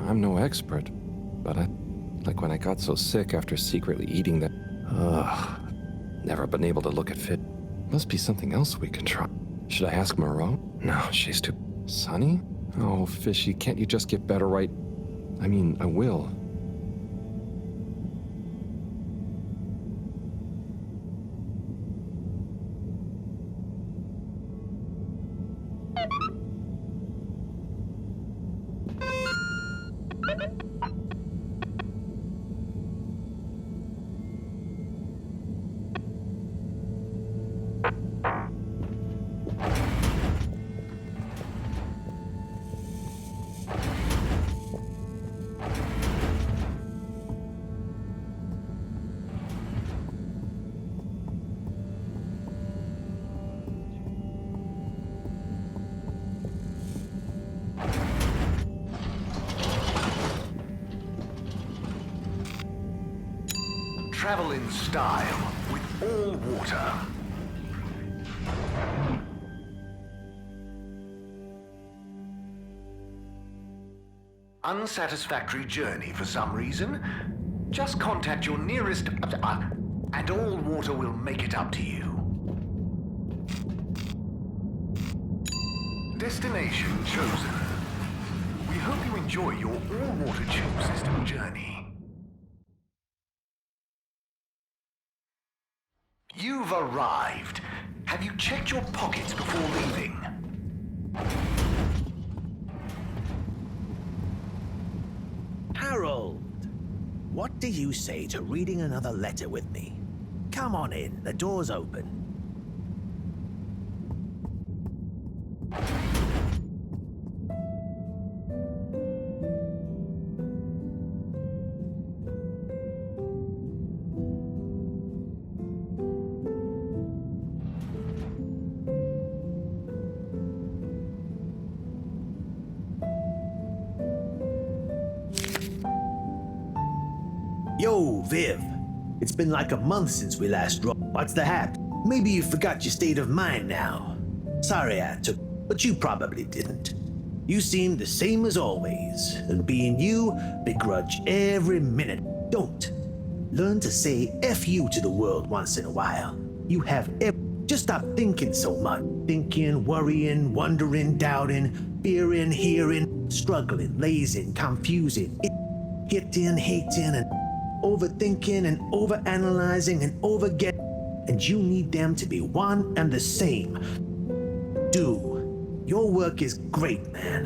I'm no expert, but like when I got so sick after secretly eating that. Never been able to look at fit. Must be something else we can try. Should I ask Moreau? No, she's too. Sunny? Oh, Fishy, can't you just get better right? I mean, I will. Travel in style with all water. Unsatisfactory journey for some reason? Just contact your nearest and all water will make it up to you. Destination chosen. We hope you enjoy your all-water tube system journey. You've arrived. Have you checked your pockets before leaving? Harold, what do you say to reading another letter with me? Come on in, the door's open. Yo, Viv. It's been like a month since we last wrote. What's the hap? Maybe you forgot your state of mind now. Sorry I took, but you probably didn't. You seem the same as always, and being you, begrudge every minute. Don't. Learn to say F you to the world once in a while. You have just stop thinking so much. Thinking, worrying, wondering, doubting, fearing, hearing, struggling, lazing, confusing, hitting, hating, and overthinking and overanalyzing and overgetting, and you need them to be one and the same. Do. Your work is great, man.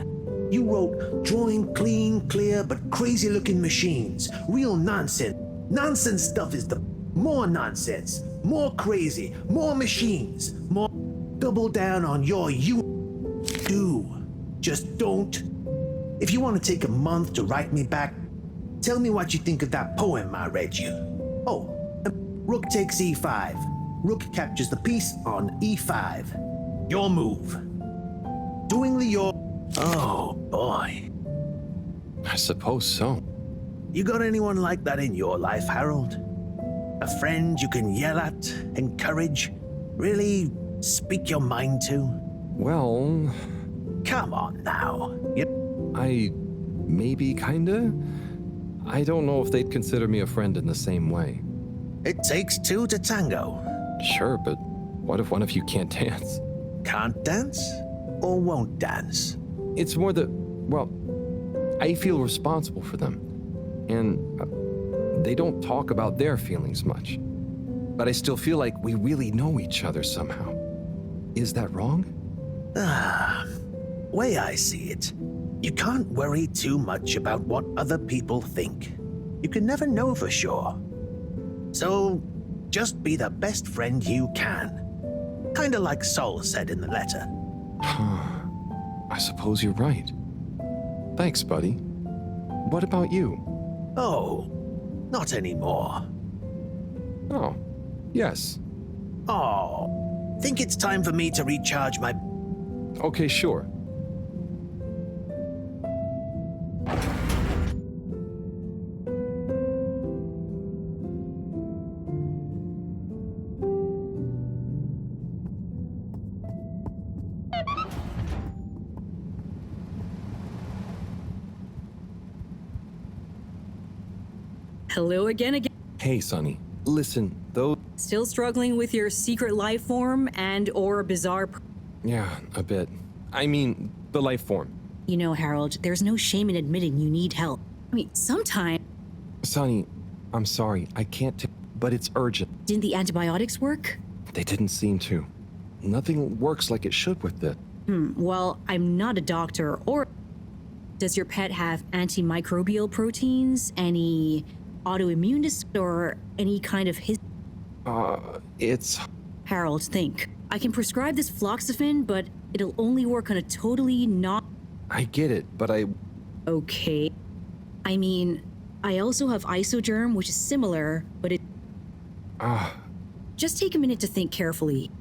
You wrote drawing clean, clear, but crazy looking machines. Real nonsense. Nonsense stuff is the more nonsense, more crazy, more machines, more double down on your do. Just don't. If you want to take a month to write me back, tell me what you think of that poem I read you. Oh, rook takes e5. Rook captures the piece on e5. Your move. Doing your... Oh, boy. I suppose so. You got anyone like that in your life, Harold? A friend you can yell at, encourage, really speak your mind to? Well... Come on now. Maybe kinda? I don't know if they'd consider me a friend in the same way. It takes two to tango. Sure, but what if one of you can't dance? Can't dance? Or won't dance? It's more that, well, I feel responsible for them. And they don't talk about their feelings much. But I still feel like we really know each other somehow. Is that wrong? Way I see it, you can't worry too much about what other people think. You can never know for sure. So, just be the best friend you can. Kinda like Sol said in the letter. I suppose you're right. Thanks, buddy. what about you? Oh, not anymore. Oh, yes. Oh, think it's time for me to recharge my... Okay, sure. Hello again. Hey, Sonny. Listen, though... Still struggling with your secret life form and/or bizarre. Yeah, a bit. I mean, the life form. You know, Harold, there's no shame in admitting you need help. I mean, sometimes. Sonny, I'm sorry. I can't but it's urgent. Didn't the antibiotics work? They didn't seem to. Nothing works like it should with it. Well, I'm not a doctor. Or does your pet have antimicrobial proteins? Any autoimmune disorder? Or any kind of It's... Harold, think. I can prescribe this floxacin, but it'll only work on a totally not... I get it, but I... Okay. I mean, I also have isogerm, which is similar, but it... Just take a minute to think carefully.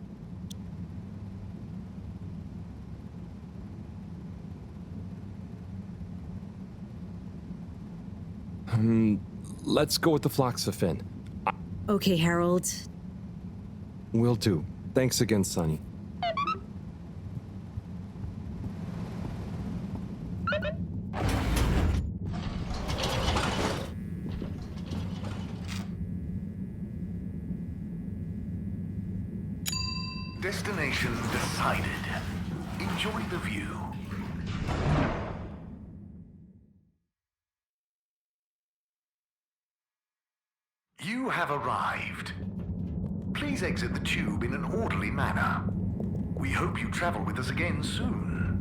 Let's go with the floxacin. Okay, Harold. Will do. Thanks again, Sonny. Destination decided. Enjoy the view. You have arrived. Please exit the tube in an orderly manner. We hope you travel with us again soon.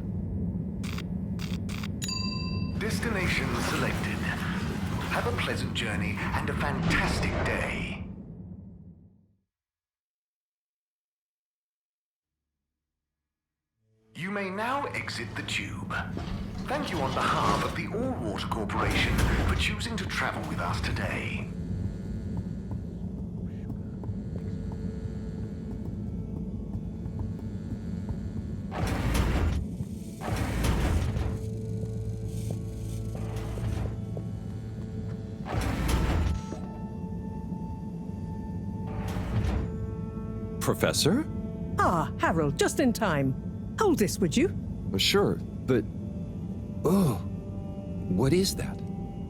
Destination selected. Have a pleasant journey and a fantastic day. You may now exit the tube. Thank you on behalf of the All-Water Corporation for choosing to travel with us today. Professor? Ah, Harold, just in time. Hold this, would you? Sure, but... Oh, what is that?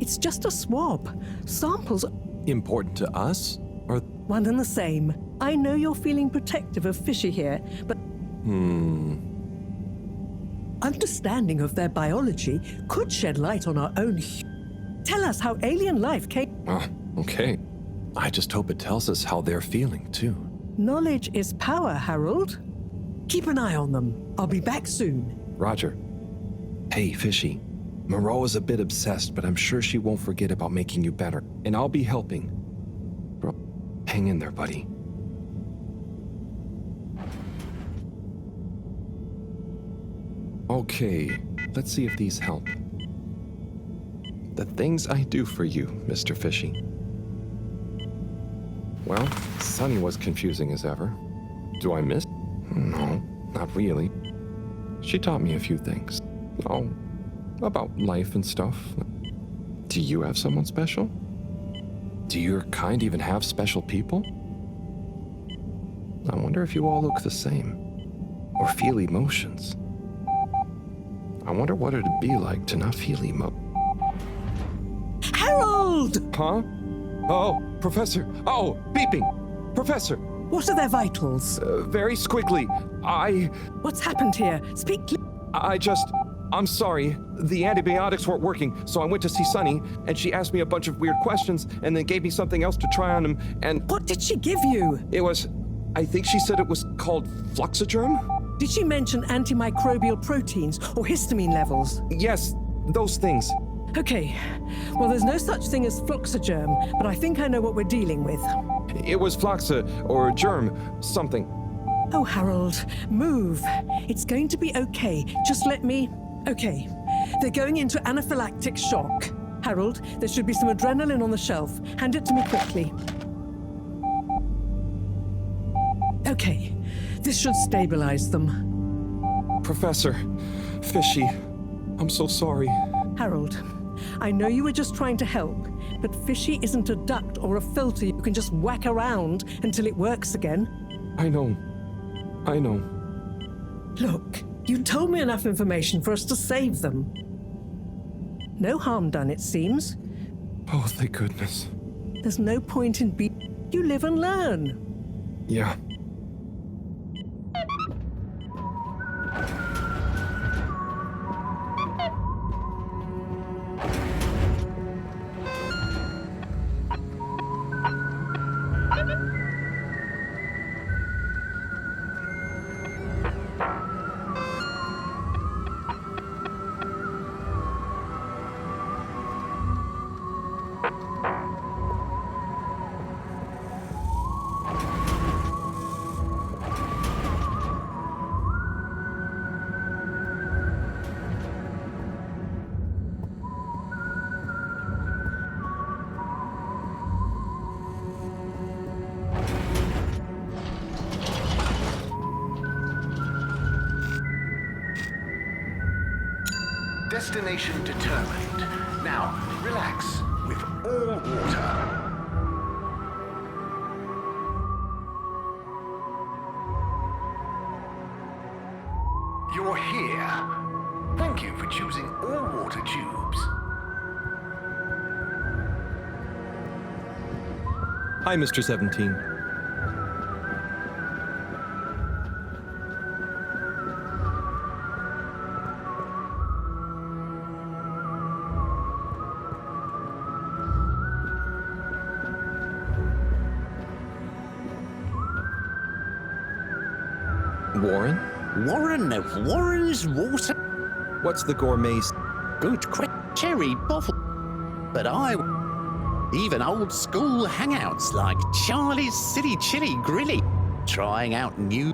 It's just a swab. Samples Important to us? Or... one and the same. I know you're feeling protective of Fishy here, but... Understanding of their biology could shed light on our own... Tell us how alien life came... Okay. I just hope it tells us how they're feeling, too. Knowledge is power, Harold. Keep an eye on them. I'll be back soon. Roger. Hey, Fishy. Moreau is a bit obsessed, but I'm sure she won't forget about making you better. And I'll be helping. Bro, hang in there, buddy. Okay, let's see if these help. The things I do for you, Mr. Fishy. Well, Sunny was confusing as ever. Do I miss? No, not really. She taught me a few things. Oh, about life and stuff. Do you have someone special? Do your kind even have special people? I wonder if you all look the same. Or feel emotions. I wonder what it'd be like to not feel Harold! Huh? Oh, Professor. Oh, beeping. Professor. What are their vitals? Very squiggly. What's happened here? Speak I'm sorry. The antibiotics weren't working, so I went to see Sunny, and she asked me a bunch of weird questions, and then gave me something else to try on him, and... What did she give you? It was... I think she said it was called fluxogerm? Did she mention antimicrobial proteins or histamine levels? Yes, those things. Okay. Well, there's no such thing as fluxogerm, but I think I know what we're dealing with. It was flaxa, or germ, something. Oh, Harold, move. It's going to be okay. Just let me... Okay. They're going into anaphylactic shock. Harold, there should be some adrenaline on the shelf. Hand it to me quickly. Okay, this should stabilize them. Professor, Fishy, I'm so sorry. Harold, I know you were just trying to help, but Fishy isn't a duct or a filter you can just whack around until it works again. I know. Look, you told me enough information for us to save them. No harm done, it seems. Oh, thank goodness. There's no point in You live and learn. Yeah. Destination determined. Now, relax with all water. You're here. Thank you for choosing all water tubes. Hi, Mr. 17. Warren? Warren's water. What's the gourmet? Good cherry bottle. But even old school hangouts like Charlie's City Chili Grilly. Trying out new.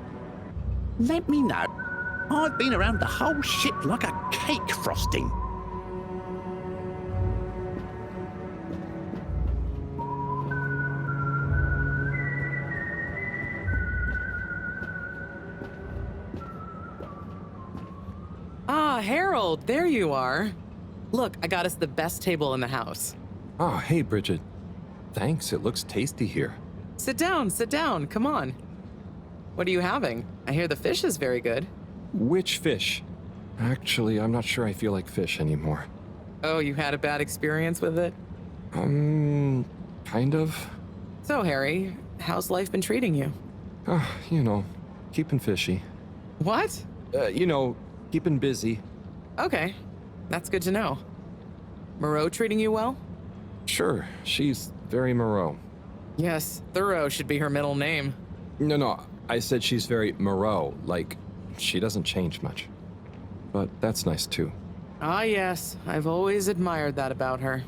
Let me know. I've been around the whole ship like a cake frosting. Ah, Harold, there you are. Look, I got us the best table in the house. Oh, hey, Bridget. Thanks, it looks tasty here. Sit down, come on. What are you having? I hear the fish is very good. Which fish? Actually, I'm not sure I feel like fish anymore. Oh, you had a bad experience with it? Kind of. So, Harry, how's life been treating you? Keeping fishy. What? Keeping busy. Okay, that's good to know. Moreau treating you well? Sure, she's very Moreau. Yes, Thorough should be her middle name. No, I said she's very Moreau, like, she doesn't change much. But that's nice too. Ah, yes, I've always admired that about her.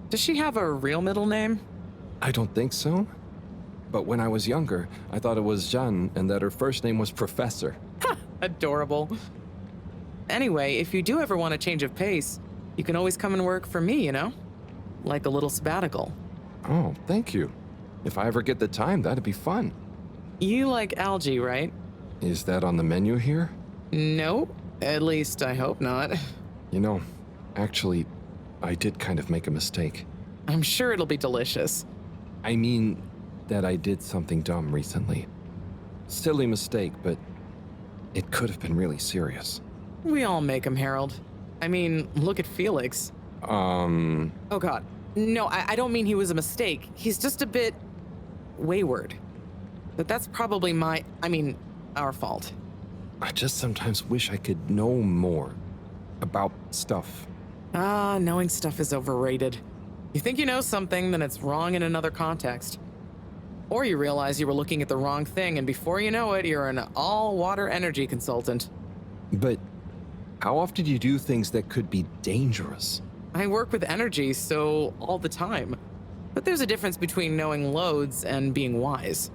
Does she have a real middle name? I don't think so. But when I was younger, I thought it was Jeanne and that her first name was Professor. Adorable. Anyway, if you do ever want a change of pace, you can always come and work for me, Like a little sabbatical. Oh, thank you. If I ever get the time, that'd be fun. You like algae, right? Is that on the menu here? No, at least I hope not. Actually, I did kind of make a mistake. I'm sure it'll be delicious. I mean that I did something dumb recently. Silly mistake, but it could have been really serious. We all make them, Harold. I mean, look at Felix. Oh God. No, I don't mean he was a mistake. He's just a bit wayward. But that's probably our fault. I just sometimes wish I could know more about stuff. Ah, knowing stuff is overrated. You think you know something, then it's wrong in another context. Or you realize you were looking at the wrong thing, and before you know it, you're an all-water energy consultant. But how often do you do things that could be dangerous? I work with energy, so all the time. But there's a difference between knowing loads and being wise.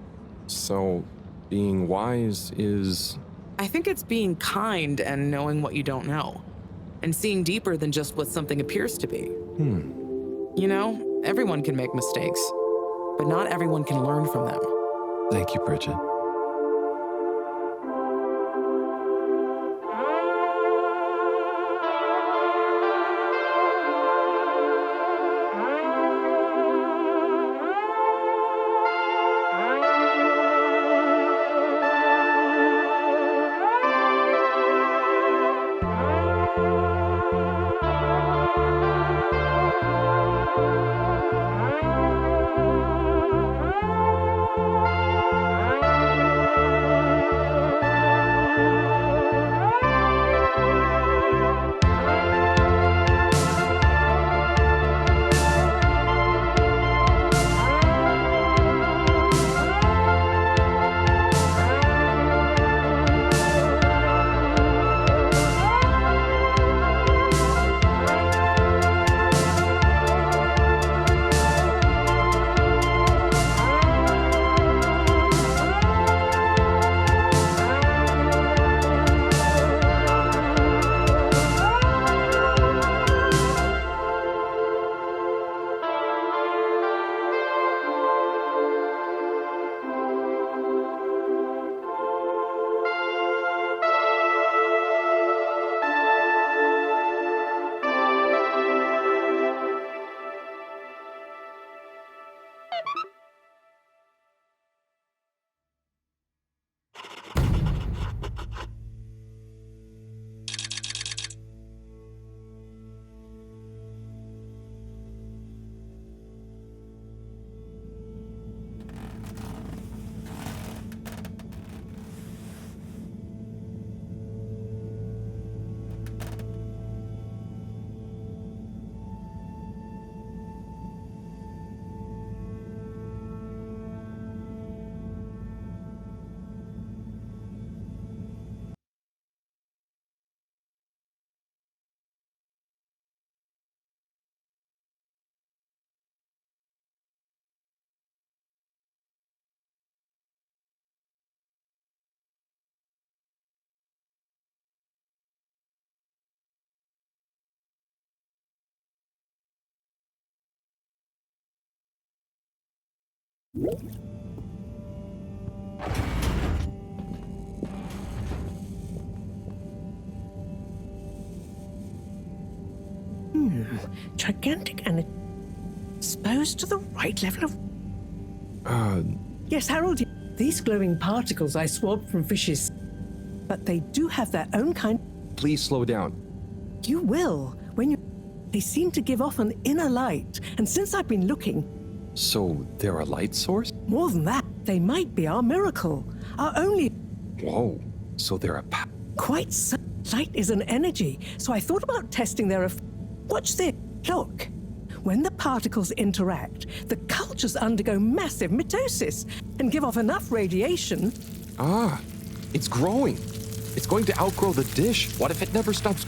So, being wise is... I think it's being kind and knowing what you don't know. and seeing deeper than just what something appears to be. You know, everyone can make mistakes, but not everyone can learn from them. Thank you, Bridget. Gigantic and exposed to the right level of... Yes, Harold, these glowing particles I swabbed from fishes, but they do have their own kind... Please slow down. You will, when you... They seem to give off an inner light, and since I've been looking... So they're a light source? More than that, they might be our miracle, our only... Whoa, so they're a Quite so. Light is an energy, so I thought about testing their... Watch this. Look. When the particles interact, the cultures undergo massive mitosis and give off enough radiation... Ah, it's growing. It's going to outgrow the dish. What if it never stops?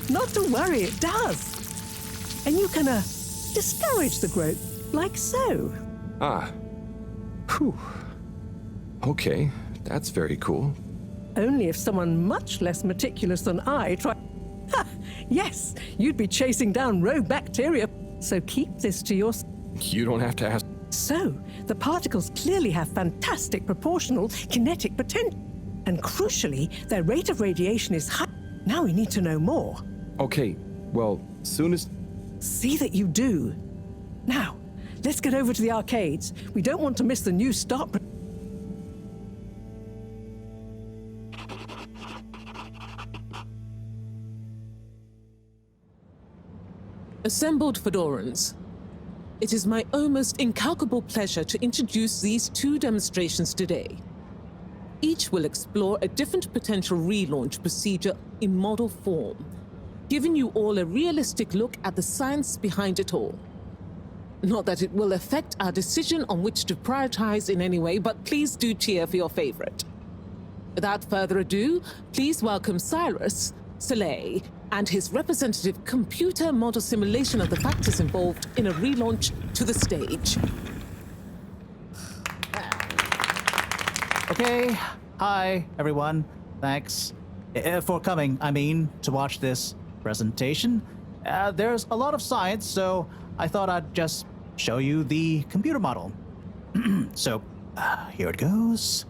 Not to worry, it does. And you can, discourage the growth, like so. Ah. Whew. Okay, that's very cool. Only if someone much less meticulous than I tried... Yes, you'd be chasing down rogue bacteria, so keep this to yourself. You don't have to ask. So, the particles clearly have fantastic proportional kinetic potential. And crucially, their rate of radiation is high. Now we need to know more. Okay, well, soon as... See that you do. Now, let's get over to the arcades. We don't want to miss the new stop. Assembled Fedorans, it is my almost incalculable pleasure to introduce these two demonstrations today. Each will explore a different potential relaunch procedure in model form, giving you all a realistic look at the science behind it all. Not that it will affect our decision on which to prioritize in any way, but please do cheer for your favorite. Without further ado, please welcome Cyrus, Soleil, and his representative computer model simulation of the factors involved in a relaunch to the stage. Okay, hi everyone. Thanks for coming, to watch this. presentation. There's a lot of science, so I thought I'd just show you the computer model. So, here it goes.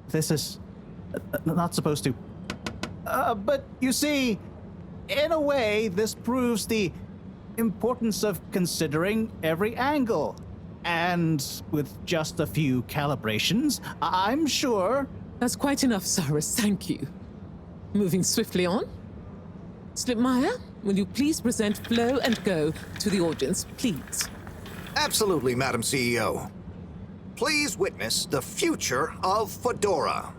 This is not supposed to. But you see, in a way, this proves the importance of considering every angle. And with just a few calibrations, I'm sure. That's quite enough, Cyrus. Thank you. Moving swiftly on. Slipmeyer, will you please present Flow and Go to the audience, please? Absolutely, Madam CEO. Please witness the future of Fedora.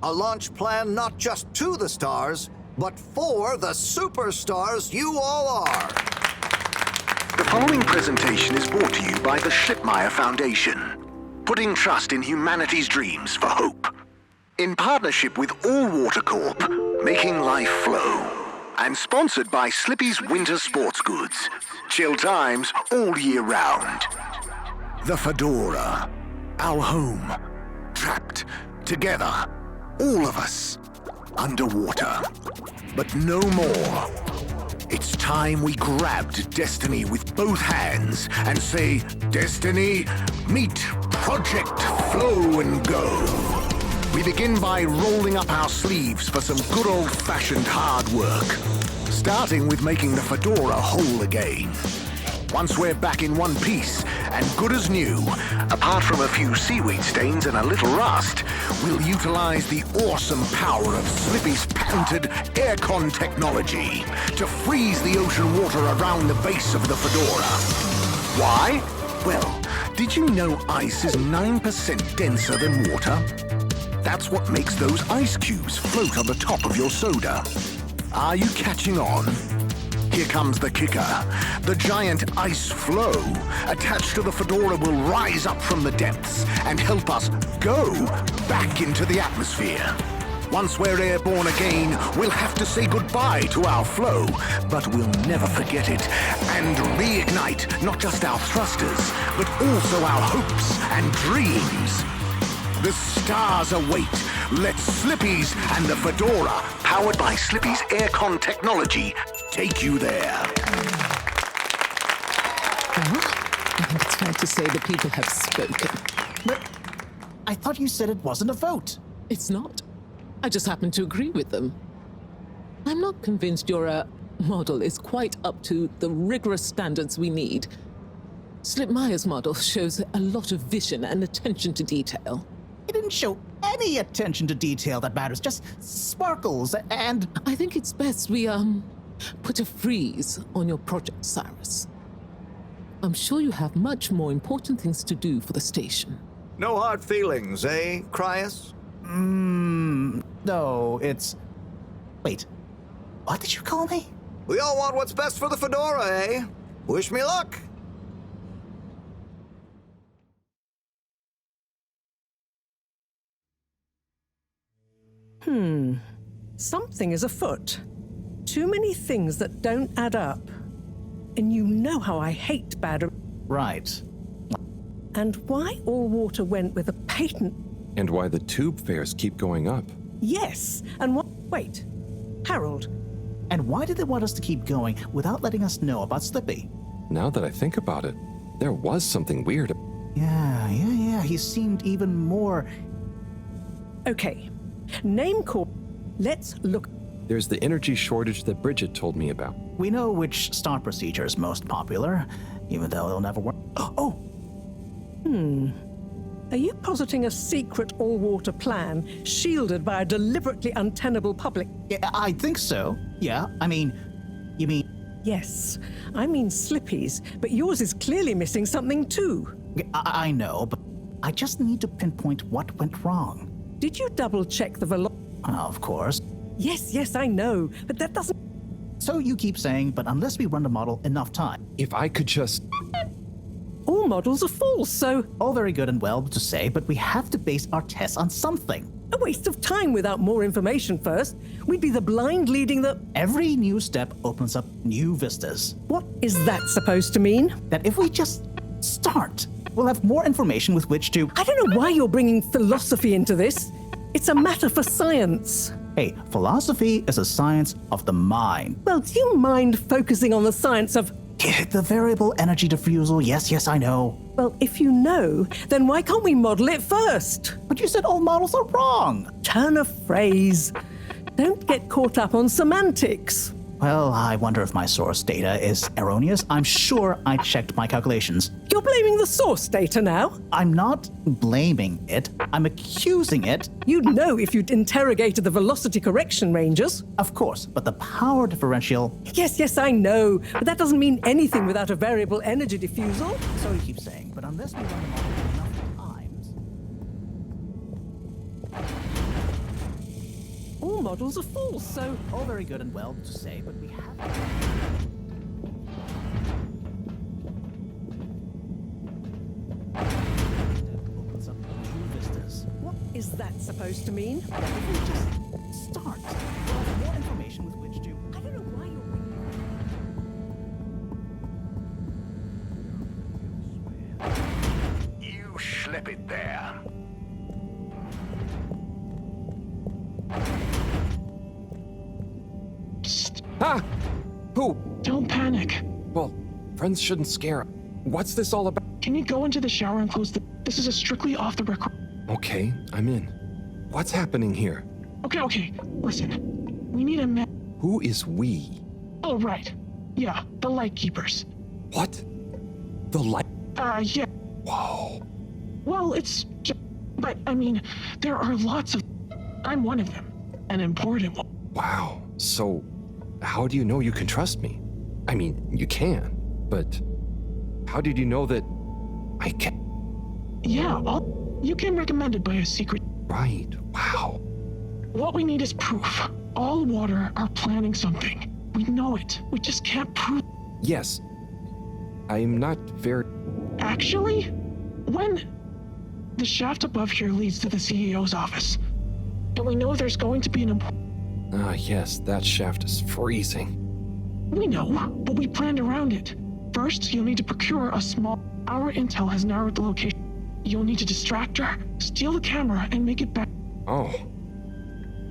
A launch plan not just to the stars, but for the superstars you all are. The following presentation is brought to you by the Schlippmeyer Foundation, putting trust in humanity's dreams for hope. In partnership with All Water Corp, making life flow. And sponsored by Slippy's Winter Sports Goods. Chill times all year round. The Fedora, our home, trapped together, all of us, underwater. But no more. It's time we grabbed Destiny with both hands and say, Destiny, meet Project Flow and Go. We begin by rolling up our sleeves for some good old-fashioned hard work, starting with making the Fedora whole again. Once we're back in one piece and good as new, apart from a few seaweed stains and a little rust, we'll utilize the awesome power of Slippy's patented aircon technology to freeze the ocean water around the base of the Fedora. Why? Well, did you know ice is 9% denser than water? That's what makes those ice cubes float on the top of your soda. Are you catching on? Here comes the kicker. The giant ice flow attached to the Fedora will rise up from the depths and help us go back into the atmosphere. Once we're airborne again, we'll have to say goodbye to our flow, but we'll never forget it and reignite not just our thrusters, but also our hopes and dreams. The stars await. Let Slippy's and the Fedora, powered by Slippy's aircon technology, take you there. Well, I think it's fair to say the people have spoken. But I thought you said it wasn't a vote. It's not. I just happen to agree with them. I'm not convinced your model is quite up to the rigorous standards we need. Slipmeyer's model shows a lot of vision and attention to detail. It didn't show any attention to detail that matters, just sparkles and... I think it's best we, put a freeze on your project, Cyrus. I'm sure you have much more important things to do for the station. No hard feelings, eh, Cryus? No, it's... Wait, what did you call me? We all want what's best for the Fedora, eh? Wish me luck. Something is afoot. Too many things that don't add up. And you know how I hate bad... Right. And why All Water went with a patent... And why the tube fares keep going up. Yes, and what... Wait. Harold, And why did they want us to keep going without letting us know about Slippy? Now that I think about it, there was something weird. Yeah. He seemed even more... okay. Name call. Let's look... There's the energy shortage that Bridget told me about. We know which star procedure is most popular, even though it'll never work. Oh! Are you positing a secret all-water plan shielded by a deliberately untenable public? Yeah, I think so. Yeah, I mean... You mean Yes, I mean Slippy's, but yours is clearly missing something too. I know, but I just need to pinpoint what went wrong. Did you double-check the velocity? Of course. Yes, I know, but that doesn't... So you keep saying, but unless we run the model enough time. If I could just. All models are false, so All very good and well to say, but we have to base our tests on something. a waste of time without more information first. We'd be the blind leading the... Every new step opens up new vistas. What is that supposed to mean? That if we just start, we'll have more information with which to... I don't know why you're bringing philosophy into this. It's a matter for science. Hey, philosophy is a science of the mind. Well, do you mind focusing on the science of... The variable energy diffusal, yes, I know. Well, if you know, then why can't we model it first? But you said all models are wrong. Turn a phrase. Don't get caught up on semantics. Well, I wonder if my source data is erroneous. I'm sure I checked my calculations. You're blaming the source data now? I'm not blaming it. I'm accusing it. You'd know if you'd interrogated the velocity correction rangers. Of course, but the power differential... Yes, I know. But that doesn't mean anything without a variable energy diffusal. So you keep saying, but unless we run the model enough times... All models are false, so... All very good and well to say, but we have... Opens up new vistas. What is that supposed to mean? That if we just start, we'll have more information with which to... I don't know why you're bringing... You slip it there. Ah! Who? Don't panic. Well, friends shouldn't scare. What's this all about? Can you go into the shower and close the... This is a strictly off the record... Okay, I'm in. What's happening here? Okay. Listen. We need a man... Who is we? Oh, right. Yeah, the Lightkeepers. What? The light? Yeah. Whoa. Well, it's just... But, I mean, there are lots of... I'm one of them. An important one. Wow. So, how do you know you can trust me? I mean, you can, but how did you know that I can? Yeah, well, you came recommended by a secret... Right. Wow. What we need is proof. All water are planning something. We know it. We just can't prove... Yes. I'm not very... Actually, when... The shaft above here leads to the CEO's office. And we know there's going to be an important... Ah, yes, that shaft is freezing. We know, but we planned around it. First, you'll need to procure a small... Our intel has narrowed the location. You'll need to distract her, steal the camera, and make it back. Oh,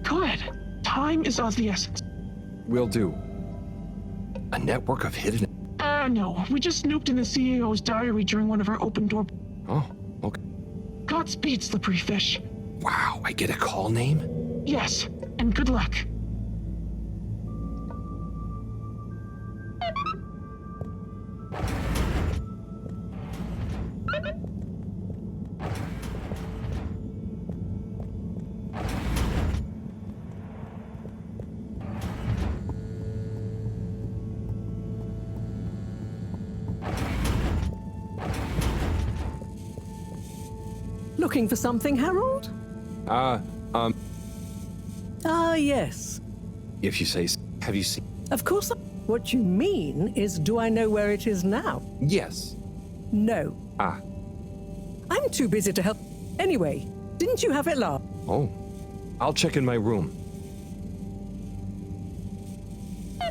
Good. Time is of the essence. will do. A network of hidden... No. We just snooped in the CEO's diary during one of our open door... Oh, okay. Godspeed, slippery fish. Wow, I get a call name? Yes, and good luck. Looking for something, Harold? Yes. If you say... Have you seen... Of course. What you mean is, do I know where it is now? Yes. No. Ah. I'm too busy to help. Anyway, didn't you have it last? Oh. I'll check in my room.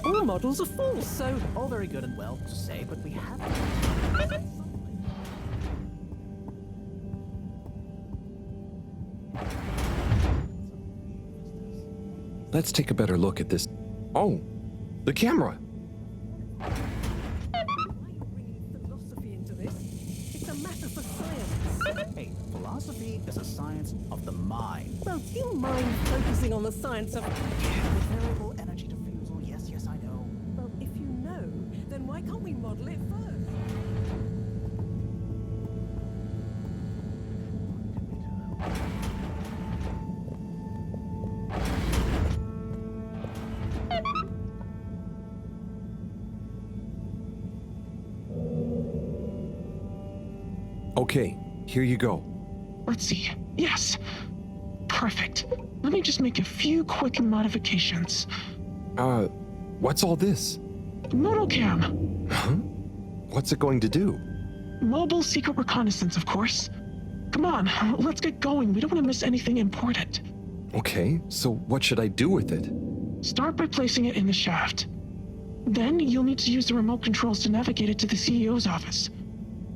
All models are false, so... All very good and well to say, but we have... Let's take a better look at this. Oh, the camera. Why are you bringing philosophy into this? It's a matter for science. Hey, philosophy is a science of the mind. Well, do you mind focusing on the science of... Variable energy diffusal, yes, I know. Well, if you know, then why can't we model it first? Okay, here you go. Let's see. Yes. Perfect. Let me just make a few quick modifications. What's all this? Motocam. Huh? What's it going to do? Mobile secret reconnaissance, of course. Come on, let's get going. We don't want to miss anything important. Okay, so what should I do with it? Start by placing it in the shaft. Then you'll need to use the remote controls to navigate it to the CEO's office.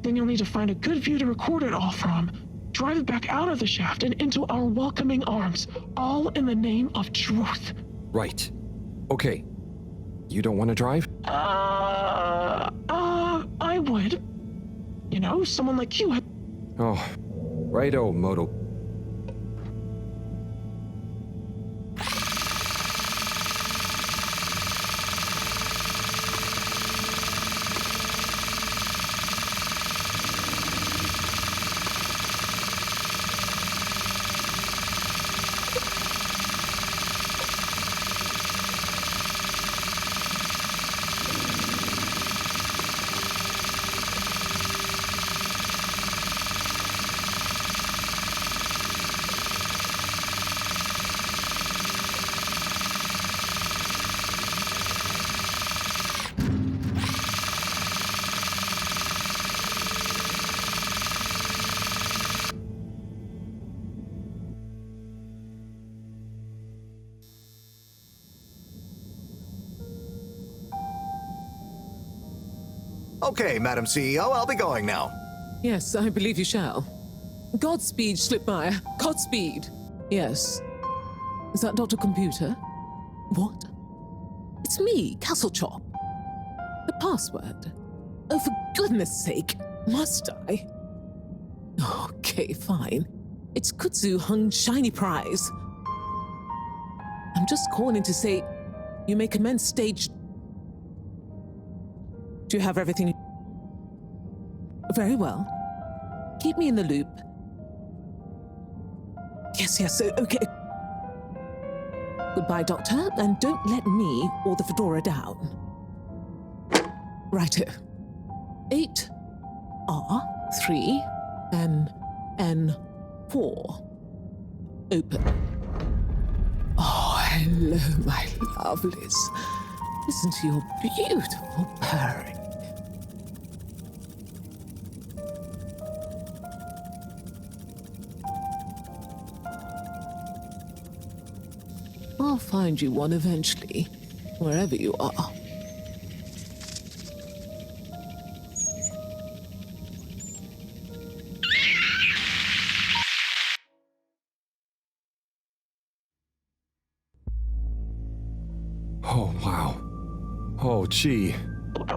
Then you'll need to find a good view to record it all from. Drive it back out of the shaft and into our welcoming arms, all in the name of truth. Right. Okay. You don't want to drive? I would. You know, someone like you. Oh, righto, Moto. Okay, Madam CEO, I'll be going now. Yes, I believe you shall. Godspeed, Schlipmeyer. Godspeed. Yes. Is that Dr. Computer? What? It's me, Castlechop. The password. Oh, for goodness sake, must I? Okay, fine. It's Kutsu Hung Shiny Prize. I'm just calling to say you may commence stage. Do you have everything? Very well. Keep me in the loop. Yes, okay. Goodbye, Doctor, and don't let me or the Fedora down. Righto. 8R3 N4. Open. Oh, hello, my lovelies. Listen to your beautiful purring. I'll find you one eventually, wherever you are. Oh, wow. Oh, gee.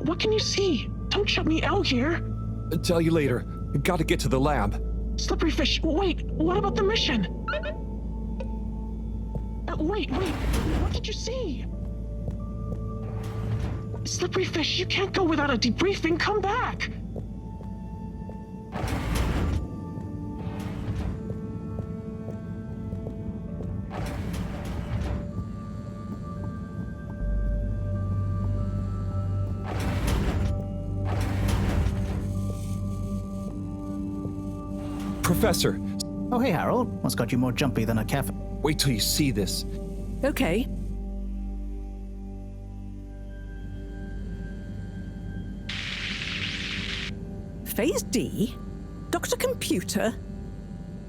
What can you see? Don't shut me out here. Tell you later. Gotta get to the lab. Slippery fish, wait, what about the mission? Wait, what did you see? Slippery fish, you can't go without a debriefing. Come back. Professor! Oh, hey, Harold. What's got you more jumpy than a cafe? Wait till you see this. Okay. Phase D? Dr. Computer?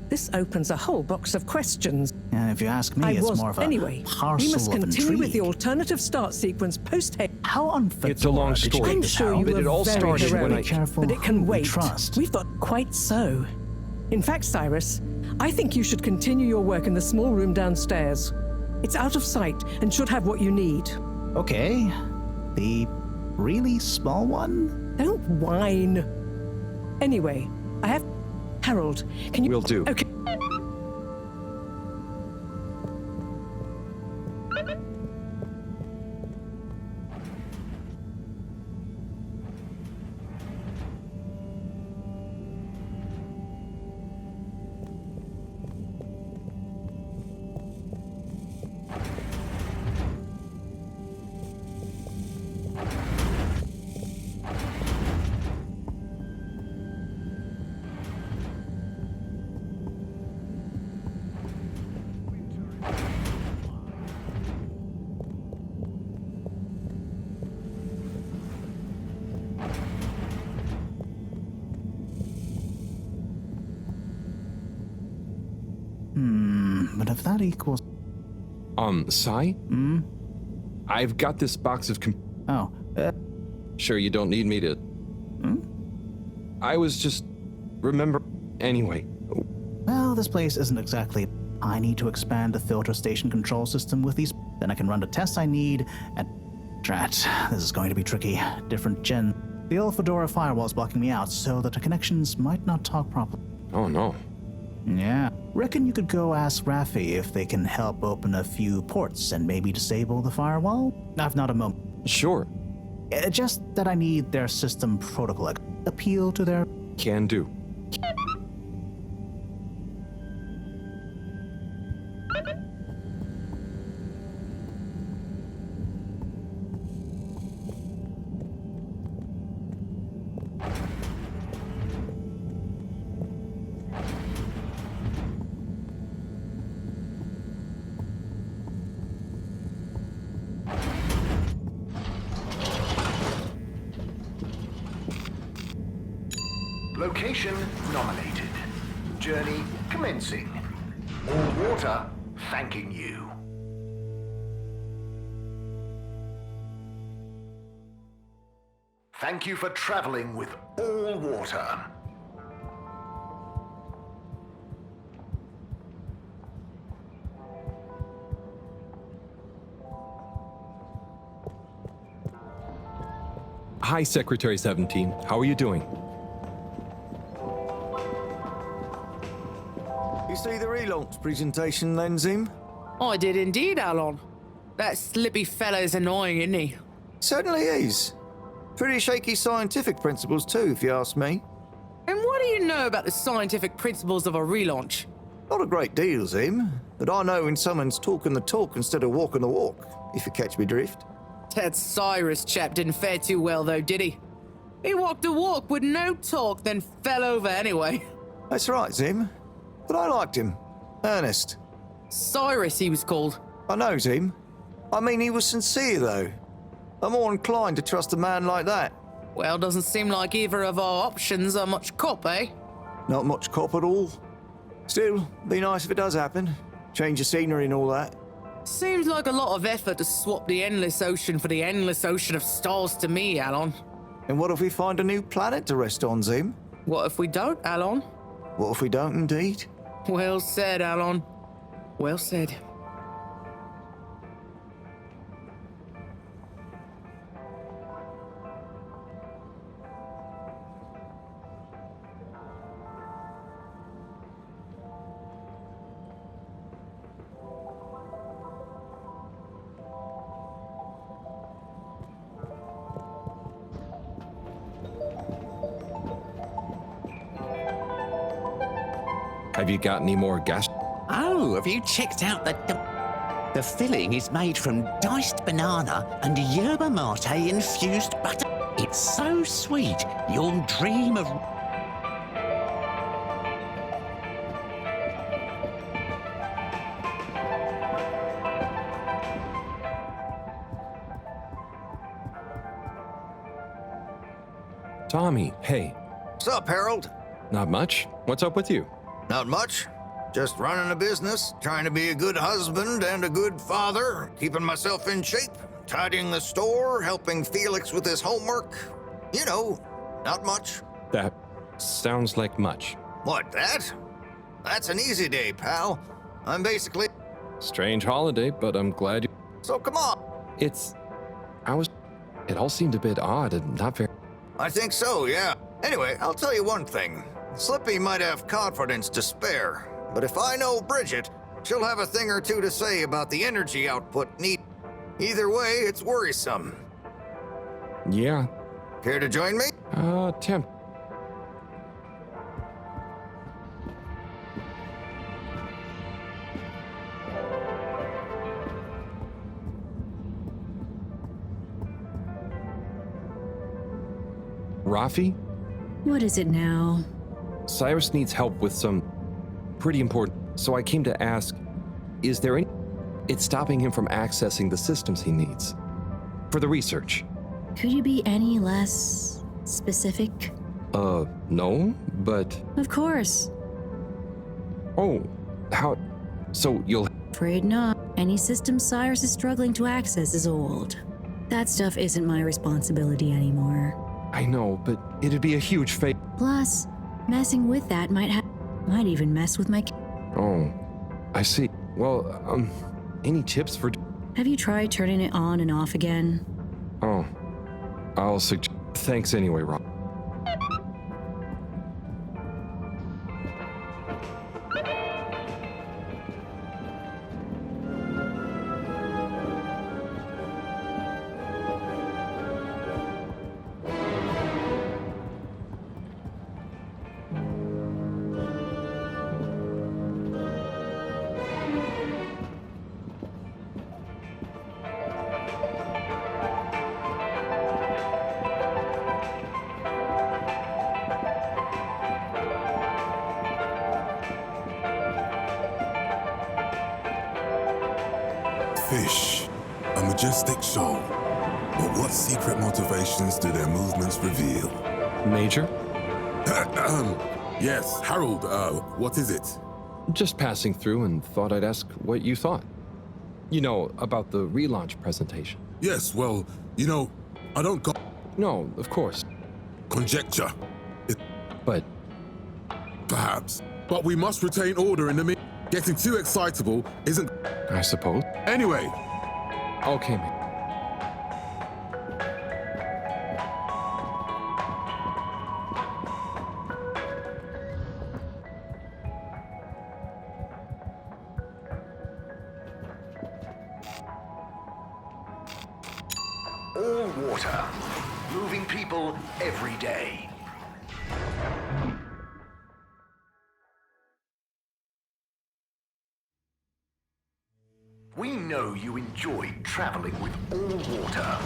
This opens a whole box of questions. And if you ask me, it's more of a anyway. parcel We must of continue with the intrigue. alternative start sequence post-haste. How on It's a long Fedora did you story. get I'm this, sure Harold? you but it were all very started when heroic, I- Careful but it can who we wait. trust. We've got quite so. In fact, Cyrus, I think you should continue your work in the small room downstairs. It's out of sight and should have what you need. Okay. The really small one? Don't whine. Anyway, I have... Harold, can you... Will do. Okay. But if that equals... Sai? I've got this box of Oh, Sure you don't need me to... I was just... Remember... Anyway. well, this place isn't exactly... I need to expand the filter station control system with these... Then I can run the tests I need, and... Drat, this is going to be tricky. Different gen... The old Fedora firewall's blocking me out, so that the connections might not talk properly. Oh no. Yeah. Reckon you could go ask Raffi if they can help open a few ports and maybe disable the firewall? I've not a moment. Sure. Just that I need their system protocol appeal to their... Can do. Location nominated. Journey commencing. All water thanking you. Thank you for traveling with all water. Hi, Secretary 17. How are you doing? You see the relaunch presentation then, Zim? I did indeed, Alon. That slippy fellow's annoying, isn't he? Certainly is. Pretty shaky scientific principles too, if you ask me. And what do you know about the scientific principles of a relaunch? Not a great deal, Zim, but I know when someone's talking the talk instead of walking the walk, if you catch me drift. That Cyrus chap didn't fare too well, though, did he? He walked a walk with no talk, then fell over anyway. That's right, Zim. But I liked him. Ernest. Cyrus, he was called. I know, Zim. I mean, he was sincere, though. I'm more inclined to trust a man like that. Well, doesn't seem like either of our options are much cop, eh? Not much cop at all. Still, be nice if it does happen. Change of scenery and all that. Seems like a lot of effort to swap the endless ocean for the endless ocean of stars to me, Alon. And what if we find a new planet to rest on, Zim? What if we don't, Alon? What if we don't indeed? Well said, Alon. Well said. Have you got any more gas? Oh, have you checked out the filling is made from diced banana and yerba mate infused butter. It's so sweet, you'll dream of... Tommy, hey. What's up, Harold? Not much. What's up with you? Not much. Just running a business, trying to be a good husband and a good father, keeping myself in shape, tidying the store, helping Felix with his homework. You know, not much. That sounds like much. What, that? That's an easy day, pal. I'm basically... Strange holiday, but I'm glad you... So come on. It all seemed a bit odd and not very... I think so, yeah. Anyway, I'll tell you one thing. Slippy might have confidence to spare, but if I know Bridget, she'll have a thing or two to say about the energy output need. Either way, it's worrisome. Yeah. Care to join me? Temp. Rafi? What is it now? Cyrus needs help with some pretty important, so I came to ask, is there any... It's stopping him from accessing the systems he needs for the research. Could you be any less specific? No, but... Of course. Oh, How? So you'll... Afraid not. Any system Cyrus is struggling to access is old. That stuff isn't my responsibility anymore. I know, but it'd be a huge favor. Plus, messing with that might even mess with my... Oh, I see. Well, any tips for... Have you tried turning it on and off again? Oh, I'll suggest... Thanks anyway, Rob. Fish, a majestic shoal. But what secret motivations do their movements reveal? Major? Yes, Harold, what is it? Just passing through and thought I'd ask what you thought. You know, about the relaunch presentation. Yes, well, you know, I don't got... No, of course. Conjecture. But... Perhaps. But we must retain order in the Getting too excitable isn't... I suppose. Anyway. Okay, man. All water. Moving people every day. We know you enjoyed traveling with all water.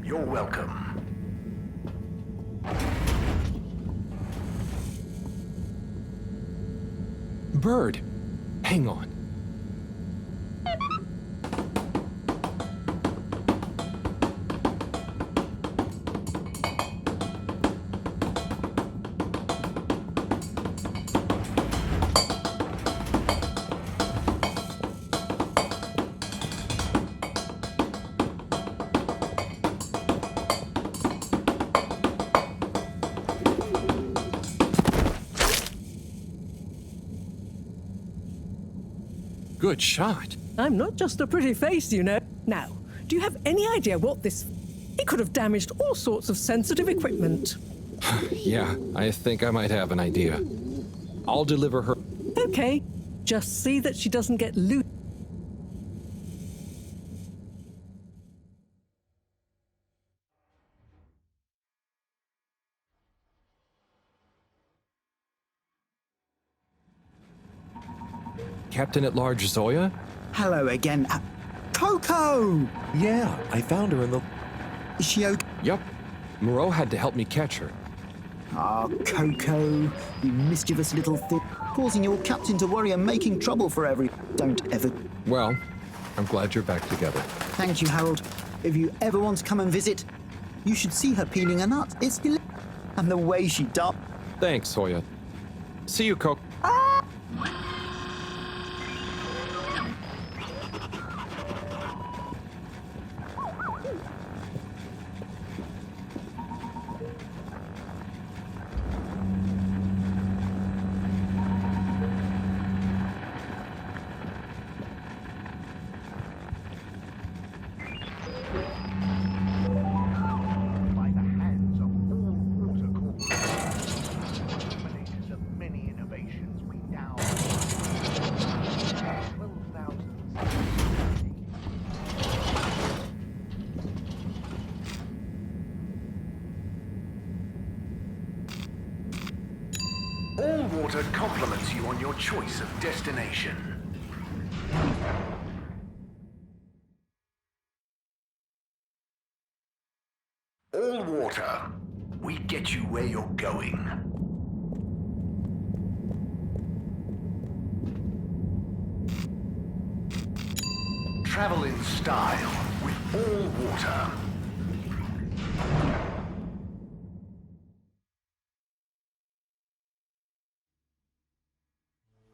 You're welcome. Bird, hang on. Good shot. I'm not just a pretty face, you know. Now, do you have any idea what this... He could have damaged all sorts of sensitive equipment. Yeah, I think I might have an idea. I'll deliver her... Okay, just see that she doesn't get loose. Captain at Large Zoya? Hello again. Coco! Yeah, I found her in the... Is she okay? Yup. Moreau had to help me catch her. Ah, Coco, you mischievous little thing. Causing your captain to worry and making trouble for every... Don't ever... Well, I'm glad you're back together. Thank you, Harold. If you ever want to come and visit, you should see her peeling a nut. It's hilarious. And the way she does... Thanks, Zoya. See you, Coco. All water compliments you on your choice of destination. All water. We get you where you're going. Travel in style with all water.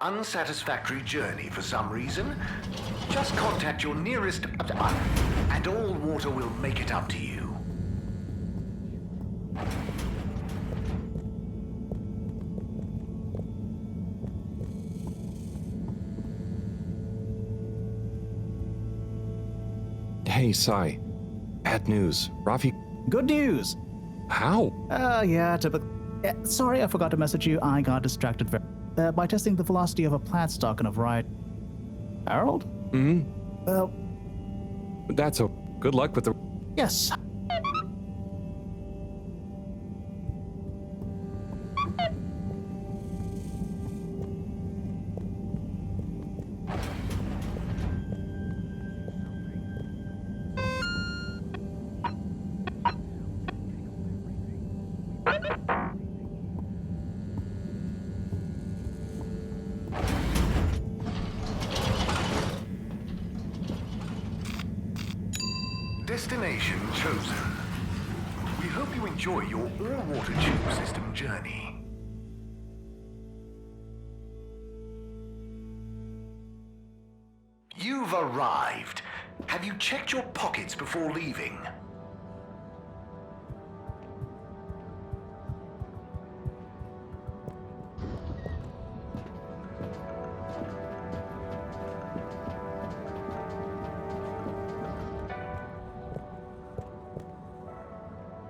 Unsatisfactory journey for some reason? Just contact your nearest and all water will make it up to you. Hey, Sai. Bad news. Rafi. Good news. How? Yeah, typical. Sorry, I forgot to message you. I got distracted by testing the velocity of a plant stock in a variety. Harold? Well, That's a good luck with the. yes. Destination chosen. We hope you enjoy your all-water tube system journey. You've arrived. Have you checked your pockets before leaving?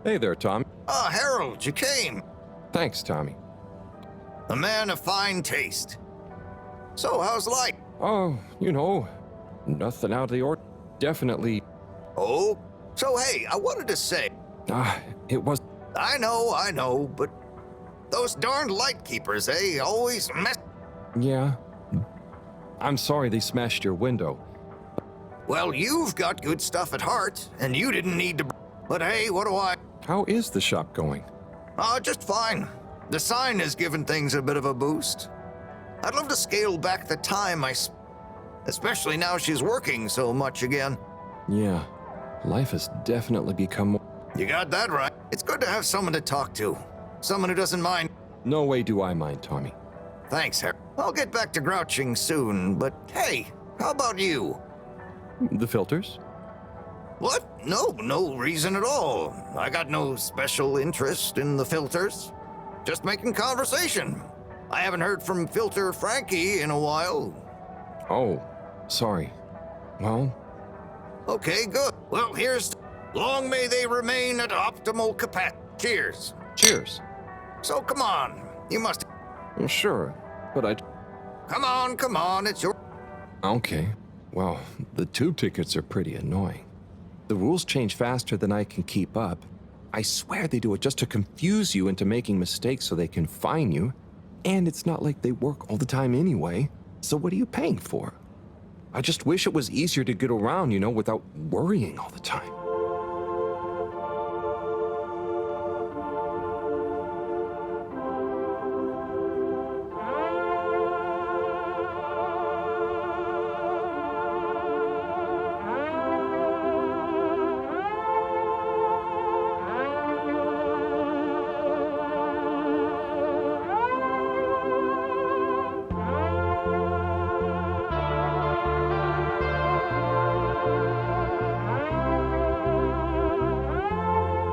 Hey there, Tom. Ah, Harold, you came. Thanks, Tommy. A man of fine taste. So, how's life? Oh, nothing out of the ordinary. Definitely. Oh? So, hey, I wanted to say. It was. I know, but those darned lightkeepers, always mess. Yeah. I'm sorry they smashed your window. Well, you've got good stuff at heart, and you didn't need to. But hey, what do I? How is the shop going? Just fine. The sign has given things a bit of a boost. I'd love to scale back the time especially now she's working so much again. Yeah. Life has definitely become more. You got that right. It's good to have someone to talk to. Someone who doesn't mind. No way do I mind, Tommy. Thanks, Harry. I'll get back to grouching soon, but hey, how about you? The filters? What? No reason at all. I got no special interest in the filters. Just making conversation. I haven't heard from Filter Frankie in a while. Oh, sorry. Well? Okay, good. Well, long may they remain at optimal capacity. Cheers. Cheers. So come on. You must. Sure, but I. Come on, it's your. Okay. Well, the tube tickets are pretty annoying. The rules change faster than I can keep up. I swear they do it just to confuse you into making mistakes so they can fine you. And it's not like they work all the time anyway. So what are you paying for? I just wish it was easier to get around, without worrying all the time.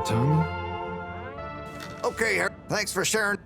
Tommy? Okay, thanks for sharing.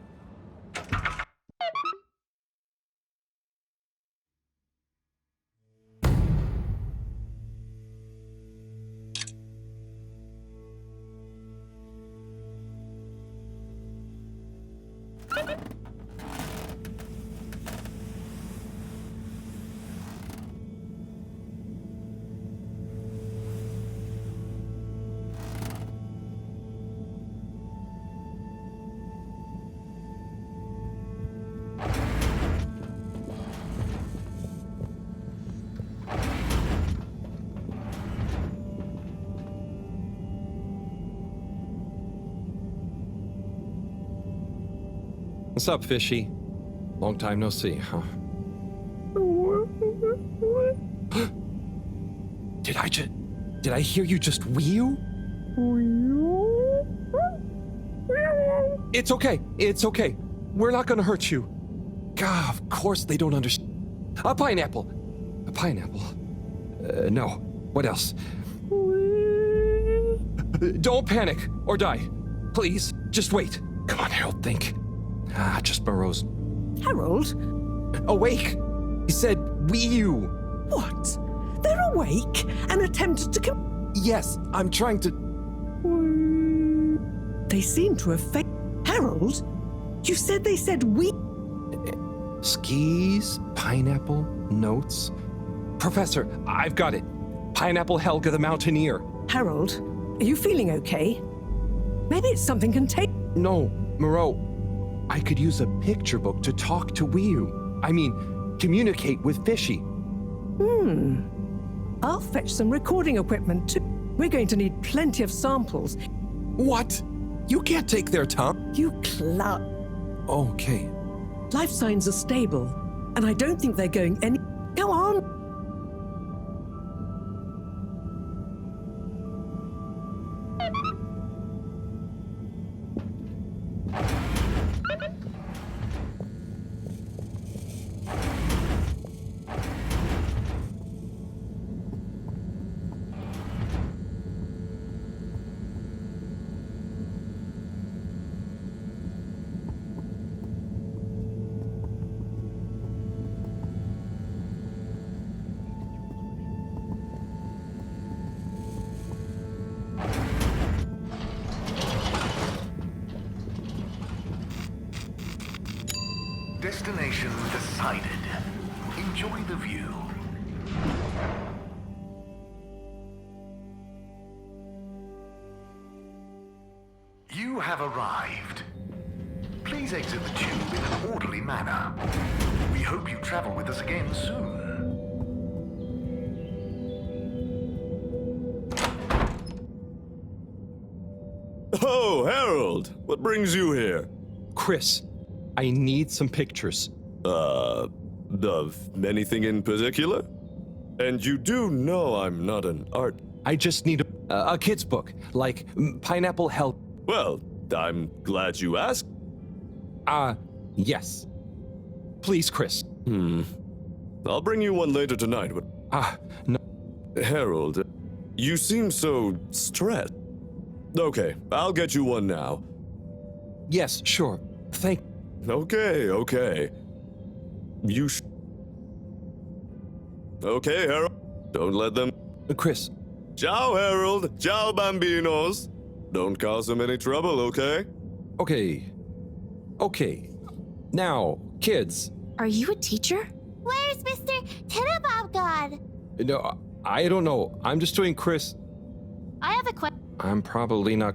What's up, Fishy? Long time no see, huh? Did I hear you just wheel? It's okay. We're not gonna hurt you. God, of course they don't understand. A pineapple. A pineapple. No. What else? Don't panic or die. Please, just wait. Come on, Harold, think. Just Moreau's. Harold? Awake! He said, Wii U. What? They're awake and attempted to Yes, I'm trying to. They seem to have Harold? You said they said we. Skis, pineapple, notes. Professor, I've got it. Pineapple Helga the Mountaineer. Harold, are you feeling okay? Maybe it's something contagious. No, Moreau. I could use a picture book to talk to Wii U. I mean, communicate with Fishy. I'll fetch some recording equipment too. We're going to need plenty of samples. What? You can't take their tongue. You clout. Okay. Life signs are stable, and I don't think they're going any. Go on. Destination decided. Enjoy the view. You have arrived. Please exit the tube in an orderly manner. We hope you travel with us again soon. Oh, Harold! What brings you here? Chris, I need some pictures. Of anything in particular? And you do know I'm not an art... I just need a kid's book, like Pineapple Help. Well, I'm glad you asked. Yes. Please, Chris. I'll bring you one later tonight. No. Harold, you seem so stressed. Okay, I'll get you one now. Yes, sure. Thank... Okay. Okay, Harold. Don't let them... Chris. Ciao, Harold. Ciao, bambinos. Don't cause them any trouble, okay? Okay. Now, kids. Are you a teacher? Where's Mr. Tenenbaum gone? No, I don't know. I'm just doing Chris. I have a question. I'm probably not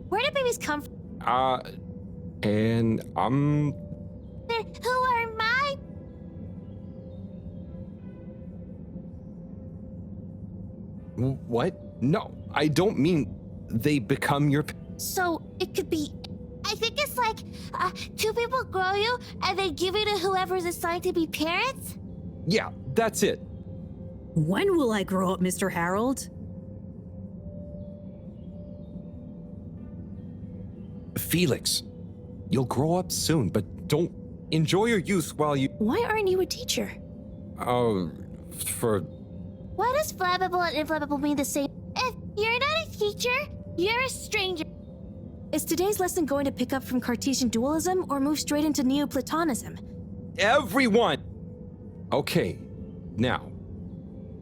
Where do babies come from? And Who are my... What? No, I don't mean they become your... So, it could be... I think it's like, two people grow you, and they give you to whoever's assigned to be parents? Yeah, that's it. When will I grow up, Mr. Harold? Felix, you'll grow up soon, but don't enjoy your youth while you... Why aren't you a teacher? For... Why does flammable and inflammable mean the same? If you're not a teacher, you're a stranger. Is today's lesson going to pick up from Cartesian dualism or move straight into Neoplatonism? Everyone! Okay, now,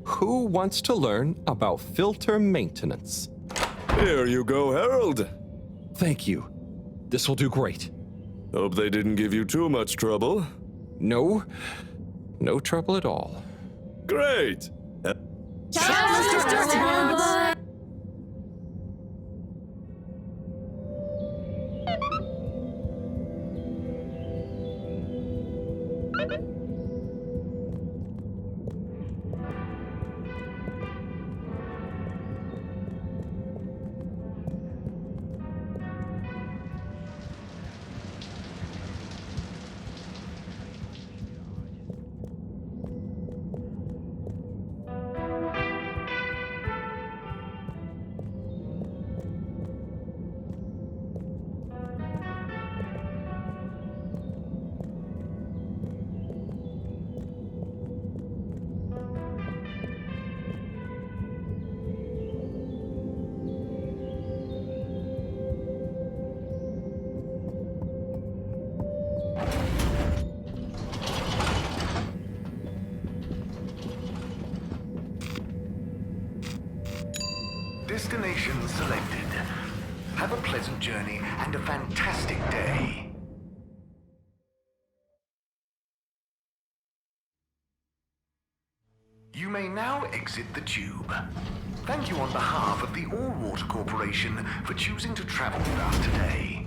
who wants to learn about filter maintenance? Here you go, Harold. Thank you. This will do great. Hope they didn't give you too much trouble. No trouble at all. Great! Destination selected. Have a pleasant journey and a fantastic day. You may now exit the tube. Thank you on behalf of the All-Water Corporation for choosing to travel with us today.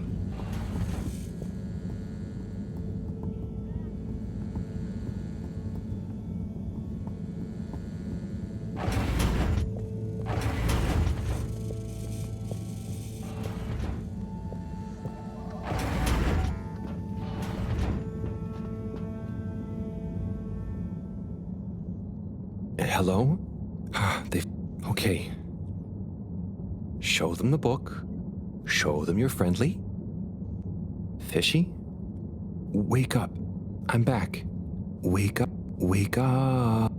Hello? Okay. Show them the book. Show them you're friendly. Fishy? Wake up. I'm back. Wake up. Wake up.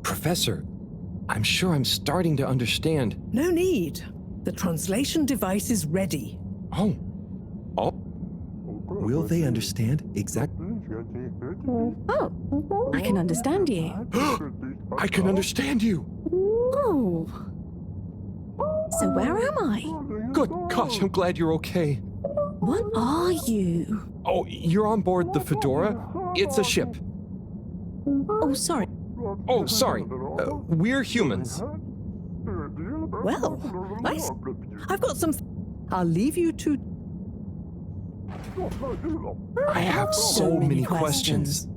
Professor, I'm sure I'm starting to understand. No need. The translation device is ready. Oh. Will they understand exactly? Oh, I can understand you. I can understand you. Oh. So where am I? Good gosh, I'm glad you're okay. What are you? Oh, you're on board the Fedora? It's a ship. Oh, sorry. Oh, sorry. We're humans. Well, I've got some... I'll leave you to... I have so many questions.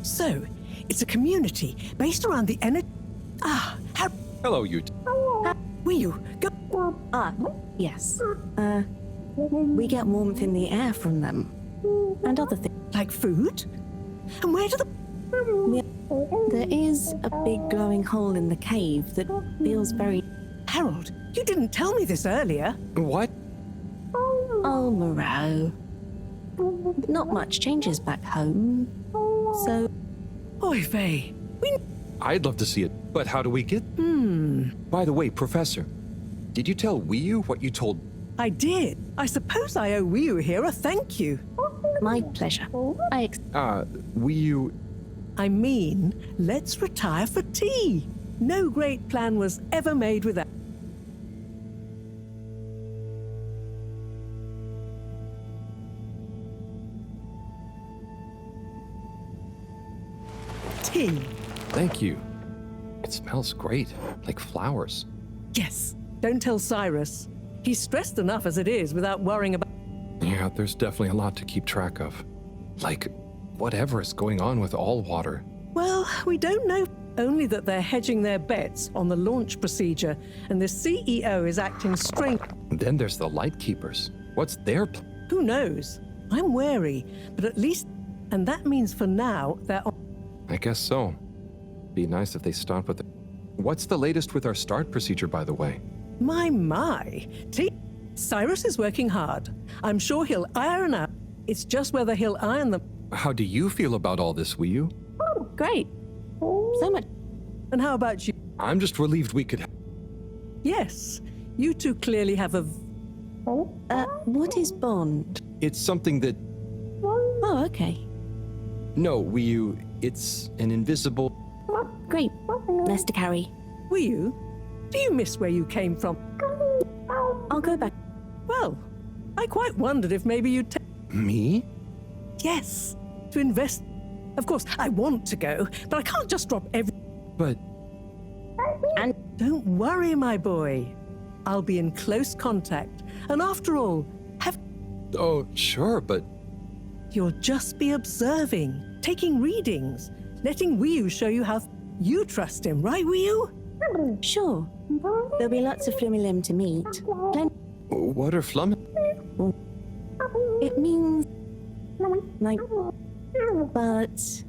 So, it's a community based around the energy... Hello, you... Will you go... Yes. We get warmth in the air from them. And other things. Like food? And where do the... There is a big glowing hole in the cave that feels very... Harold, you didn't tell me this earlier. What? Oh, Moreau. Not much changes back home. So... Oy vey. I'd love to see it, but how do we get... Hmm. By the way, Professor, Did you tell Wiyu what you told? I did. I suppose I owe Wiyu here a thank you. My pleasure. Wiyu... I mean, let's retire for tea. No great plan was ever made without... tea. Thank you. It smells great, like flowers. Yes, don't tell Cyrus. He's stressed enough as it is without worrying about... Yeah, there's definitely a lot to keep track of. Like, whatever is going on with all water. Well, we don't know. Only that they're hedging their bets on the launch procedure, and the CEO is acting strange. Then there's the Lightkeepers. What's their Who knows? I'm wary, but at least... And that means for now, they're on... I guess so. Be nice if they stopped with it. What's the latest with our start procedure, by the way? My. Cyrus is working hard. I'm sure he'll iron out. It's just whether he'll iron them. How do you feel about all this, Wiyu? Great. So much. And how about you? I'm just relieved we could... Yes. You two clearly have a... What is bond? It's something that... Oh, okay. No, Wiyu, it's an invisible... Great. Less to carry. Wiyu, do you miss where you came from? I'll go back. Well, I quite wondered if maybe you'd take... Me? Yes. To invest... Of course, I want to go, but I can't just drop every... But... And don't worry, my boy. I'll be in close contact. And after all, Oh, sure, but... You'll just be observing, taking readings, letting Wiyu show you how... You trust him, right, Wiyu? Sure. There'll be lots of Flumilim to meet. What are flum... It means... like... But...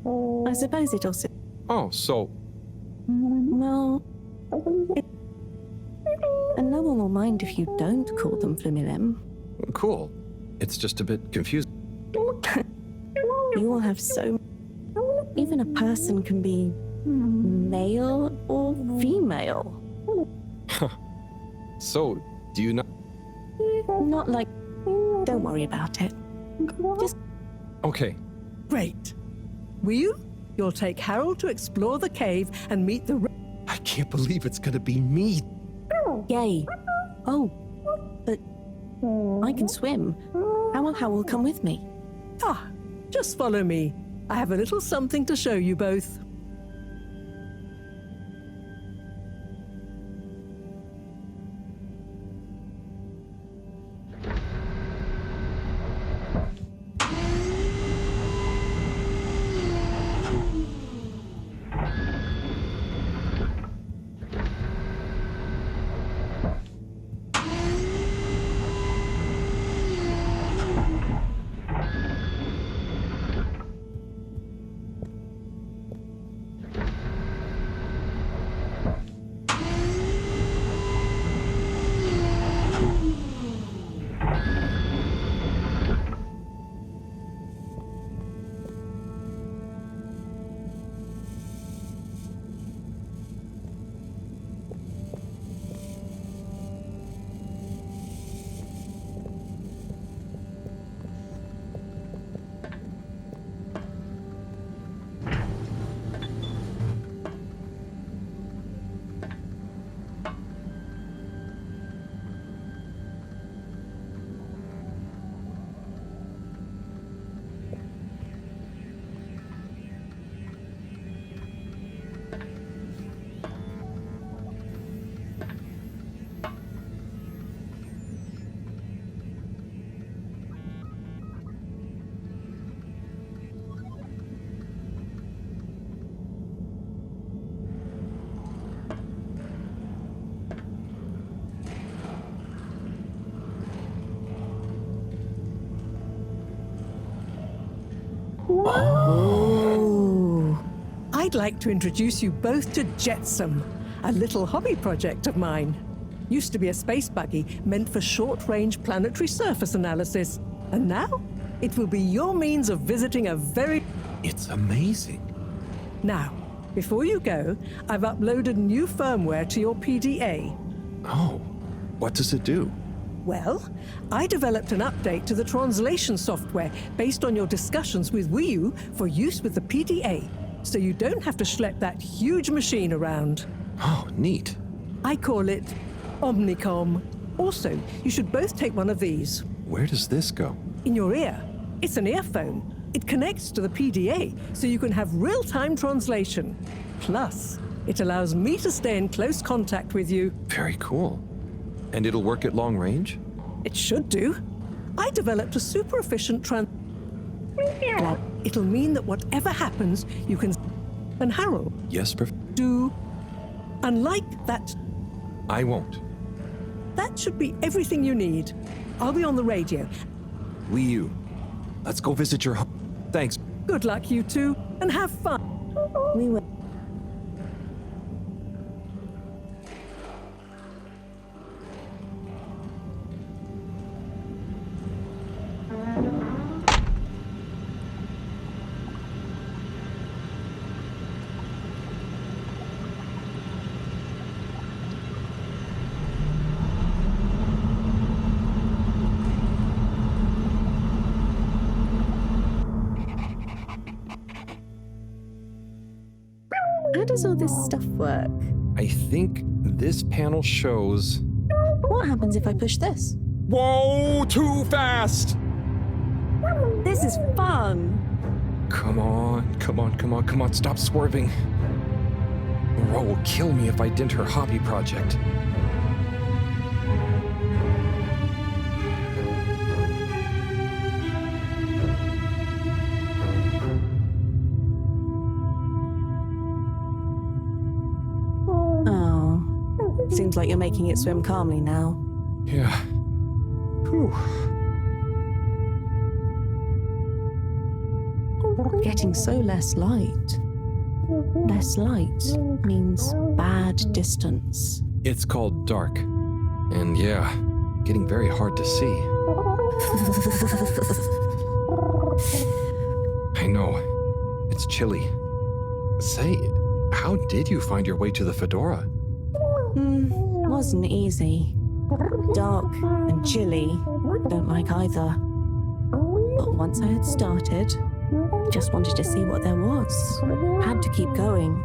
I suppose it also... Oh, so... Well... And no one will mind if you don't call them Flumilim. Cool. It's just a bit confusing. You will have so... Even a person can be... male or female. So, do you not... Not like... Don't worry about it. Just... Okay. Great. Wiyu, you'll take Harold to explore the cave and meet the... I can't believe it's gonna be me. Yay. Oh, but... I can swim. How will come with me? Ah, just follow me. I have a little something to show you both. Oh. I'd like to introduce you both to Jetsam, a little hobby project of mine. Used to be a space buggy meant for short-range planetary surface analysis. And now, it will be your means of visiting a very... It's amazing. Now, before you go, I've uploaded new firmware to your PDA. Oh. What does it do? Well, I developed an update to the translation software based on your discussions with Wii U for use with the PDA, so you don't have to schlep that huge machine around. Oh, neat. I call it Omnicom. Also, you should both take one of these. Where does this go? In your ear. It's an earphone. It connects to the PDA, so you can have real-time translation. Plus, it allows me to stay in close contact with you. Very cool. And it'll work at long range? It should do. I developed a super efficient It'll mean that whatever happens, you can... And Harold. Yes, Do... Unlike that... I won't. That should be everything you need. I'll be on the radio. Wii U, let's go visit your home. Thanks. Good luck, you two, and have fun. We will. How does all this stuff work? I think this panel shows... What happens if I push this? Whoa, too fast! This is fun! Come on, come on, come on, come on, stop swerving. Ro will kill me if I dent her hobby project. Seems like you're making it swim calmly now. Yeah. Whew. Getting so less light. Less light means bad distance. It's called dark. And yeah, getting very hard to see. I know. It's chilly. Say, how did you find your way to the Fedora? Wasn't easy. Dark and chilly. Don't like either. But once I had started, just wanted to see what there was. Had to keep going.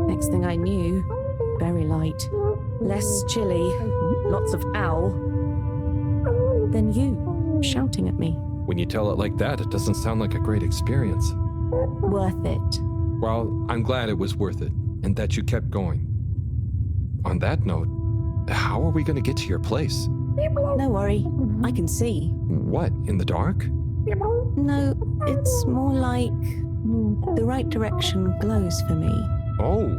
Next thing I knew, very light. Less chilly. Lots of owl. Then you, shouting at me. When you tell it like that, it doesn't sound like a great experience. Worth it. Well, I'm glad it was worth it, and that you kept going. On that note, how are we going to get to your place? No worry, I can see. What, in the dark? No, it's more like the right direction glows for me. Oh,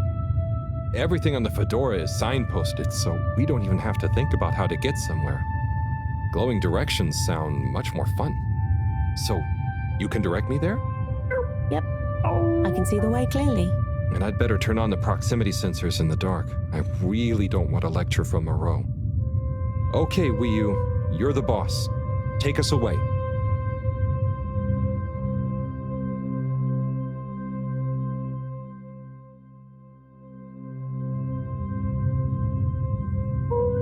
everything on the Fedora is signposted, so we don't even have to think about how to get somewhere. Glowing directions sound much more fun. So, you can direct me there? Yep, I can see the way clearly. And I'd better turn on the proximity sensors in the dark. I really don't want a lecture from Moreau. Okay, Wii U, you're the boss. Take us away.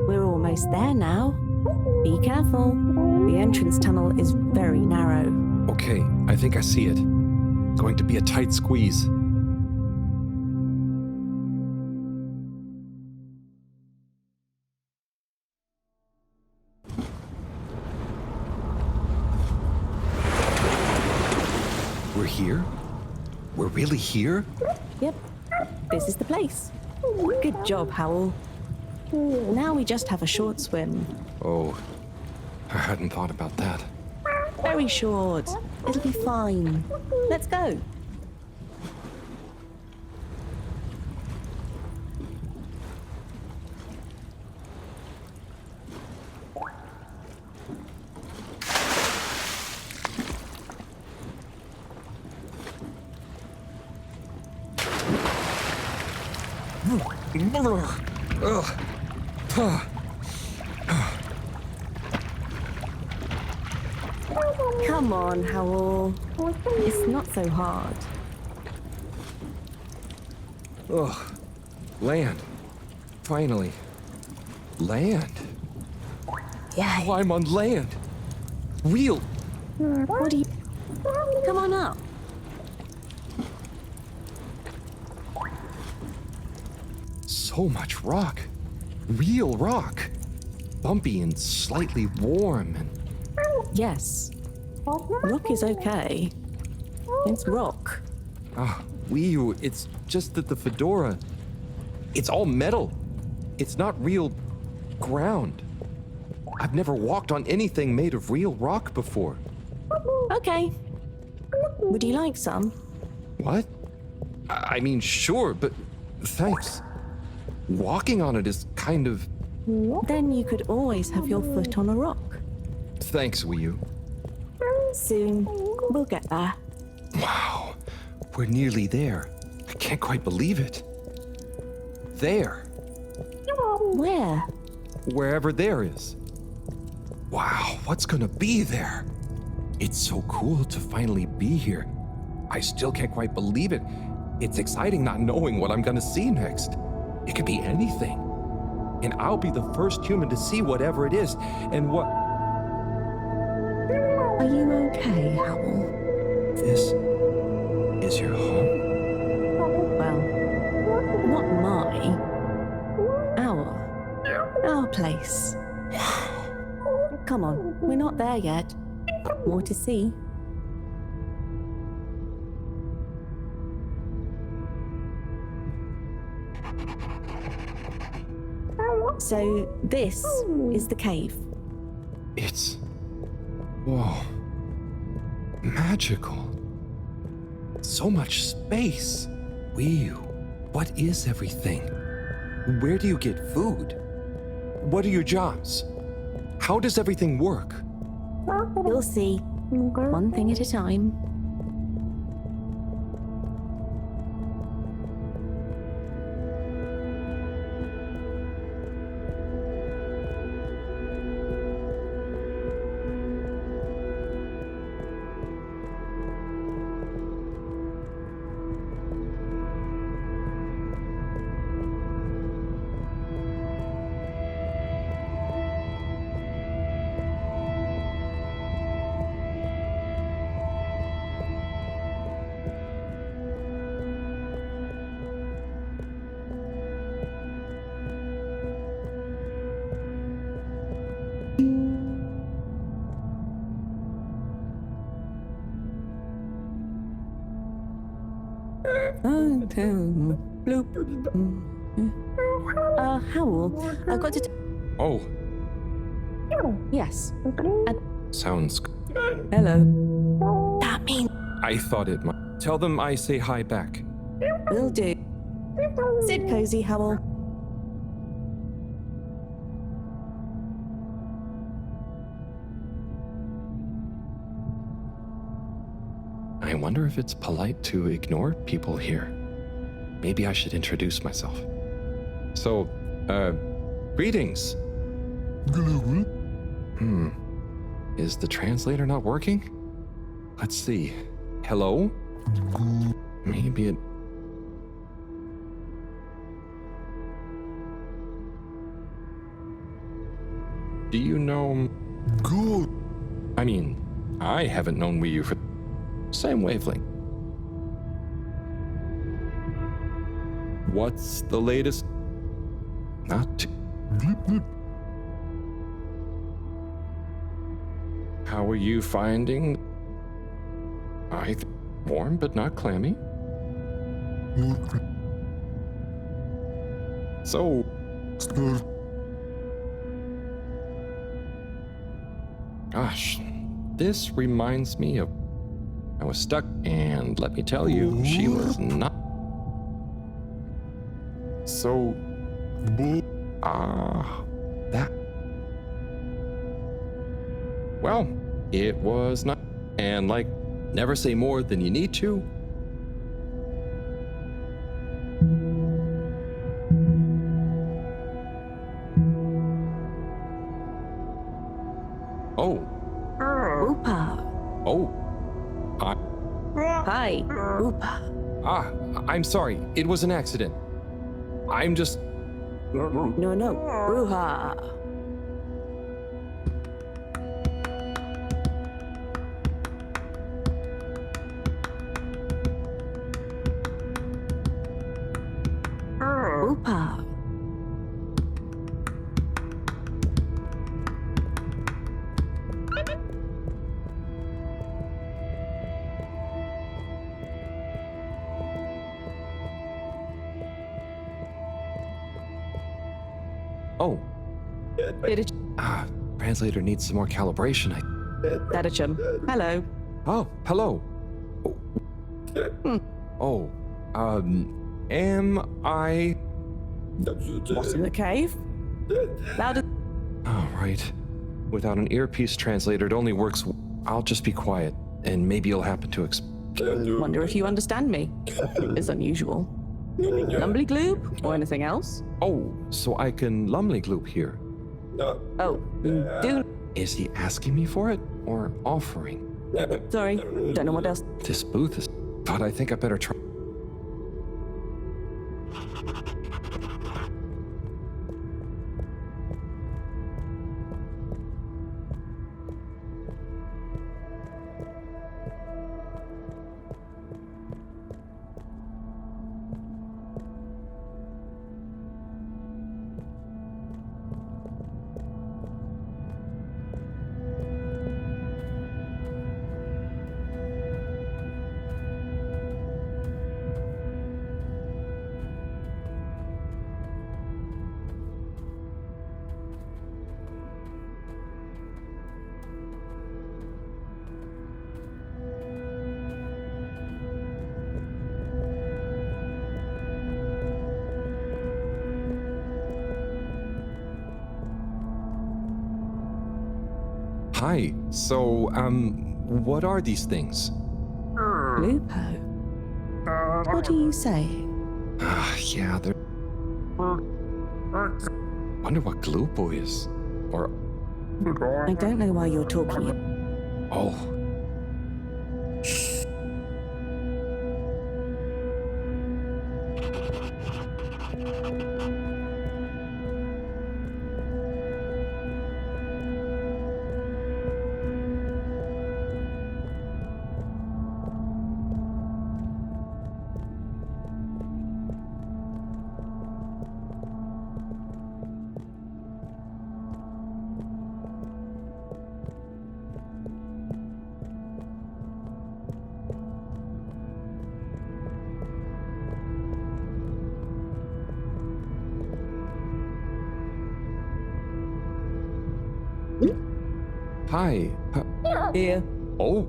We're almost there now. Be careful. The entrance tunnel is very narrow. Okay, I think I see it. Going to be a tight squeeze. We're here? We're really here? Yep, this is the place. Good job, Howell. Now we just have a short swim. Oh, I hadn't thought about that. Very short. It'll be fine. Let's go. Come on, Howell. It's not so hard. Ugh. Land. Finally. Land. Yeah. Oh, I'm on land. Real. What do you... Come on up. So much rock. Real rock. Bumpy and slightly warm and... Yes. Rock is okay. It's rock. Ah, Wiyu, it's just that the fedora... It's all metal. It's not real ground. I've never walked on anything made of real rock before. Okay. Would you like some? What? I mean, sure, but thanks. Walking on it is kind of... Then you could always have your foot on a rock. Thanks, Wiyu. Soon, we'll get there. Wow, we're nearly there. I can't quite believe it. There. Where? Wherever there is. Wow, what's gonna be there? It's so cool to finally be here. I still can't quite believe it. It's exciting not knowing what I'm gonna see next. It could be anything. And I'll be the first human to see whatever it is, and what... Are you okay, Howl? This is your home? Well, not my. Our place. Come on, we're not there yet. More to see. So, this is the cave. It's... Whoa. Magical. So much space. Wiyu, what is everything? Where do you get food? What are your jobs? How does everything work? You'll see. One thing at a time. Bloop. Howl, I've got to... Oh. Yes. Sounds... Hello. That means... I thought it might. Tell them I say hi back. Will do. Sit cozy, Howl. I wonder if it's polite to ignore people here. Maybe I should introduce myself. So, greetings. Is the translator not working? Let's see. Hello? Maybe it... Do you know... Good. I mean, I haven't known Wiyu for... Same wavelength. What's the latest? Not too... How are you finding... warm but not clammy? So... Gosh, this reminds me of... I was stuck, and let me tell you, she was not... So... that... Well, it was not... And like, never say more than you need to. Oh. Oopa. Oh. Hi, Oopa. I'm sorry. It was an accident. I'm just... No. Bruja. Oopa. Oh. Translator needs some more calibration. Dadachum. Hello. Oh, hello. Oh, am I... What's in the cave? Louder. Oh, right. Without an earpiece translator, it only works... I'll just be quiet, and maybe you'll happen to Wonder if you understand me. It's unusual. Lumbly gloop or anything else? Oh, so I can lumley gloop here. Oh, do... Is he asking me for it, or offering? Sorry, don't know what else. This booth is... But I think I better try... Hi, so, what are these things? Lupo. What are you saying? Yeah, they're... Wonder what Glupo is. Or... I don't know why you're talking. Oh. Hi. Here. Oh.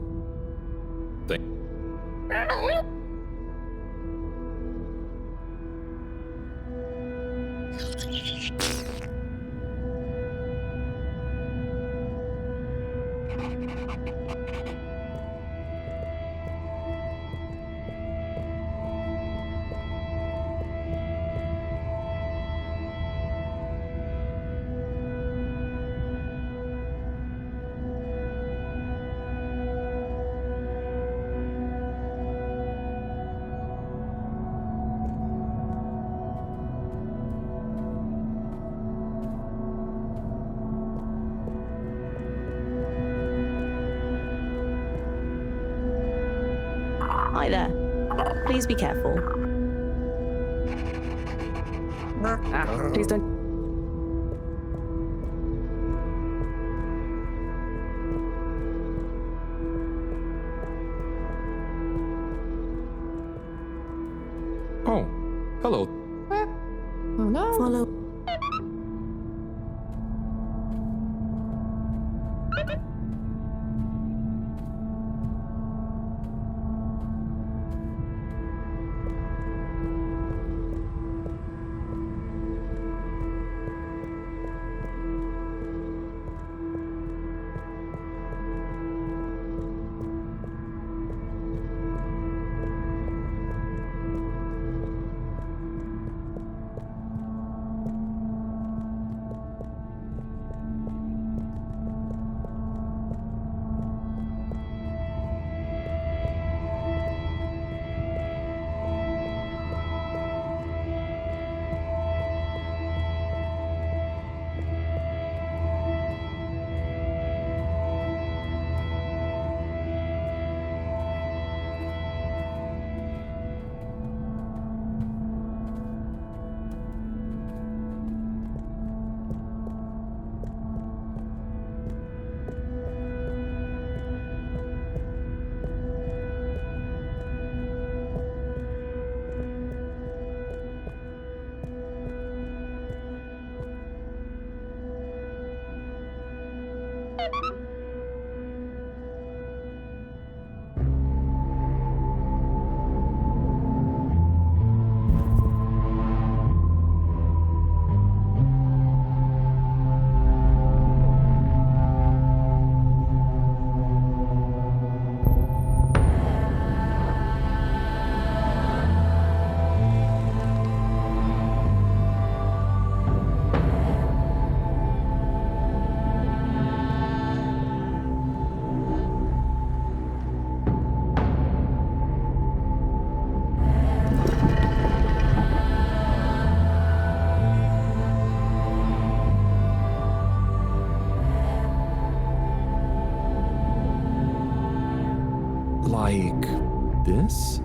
Hi there. Please be careful. Please don't. Oh, hello. Follow. Like this?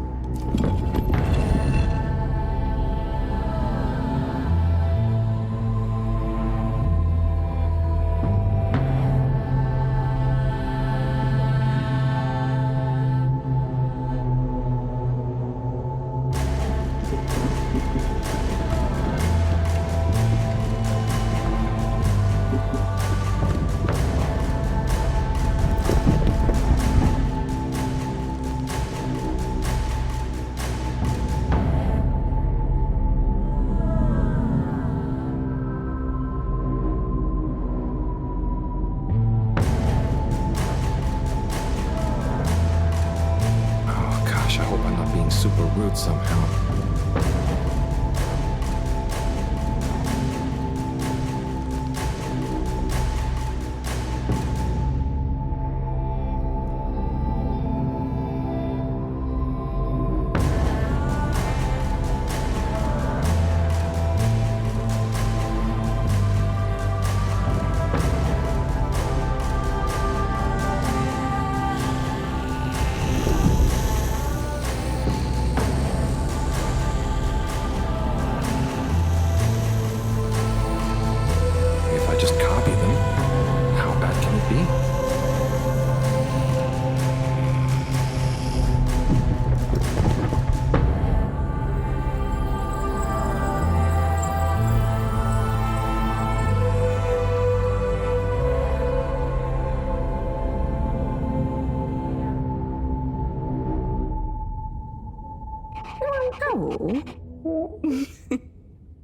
Super rude somehow.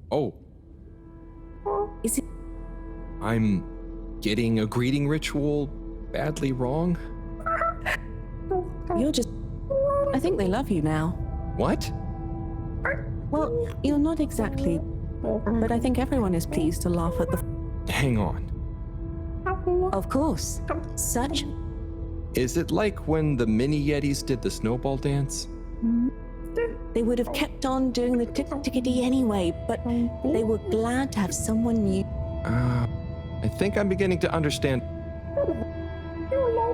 Oh. Is it? I'm getting a greeting ritual badly wrong? You're just... I think they love you now. What? Well, you're not exactly... But I think everyone is pleased to laugh at the... Hang on. Of course. Such... Is it like when the mini Yetis did the snowball dance? They would have kept on doing the tickety anyway, but they were glad to have someone new. I think I'm beginning to understand.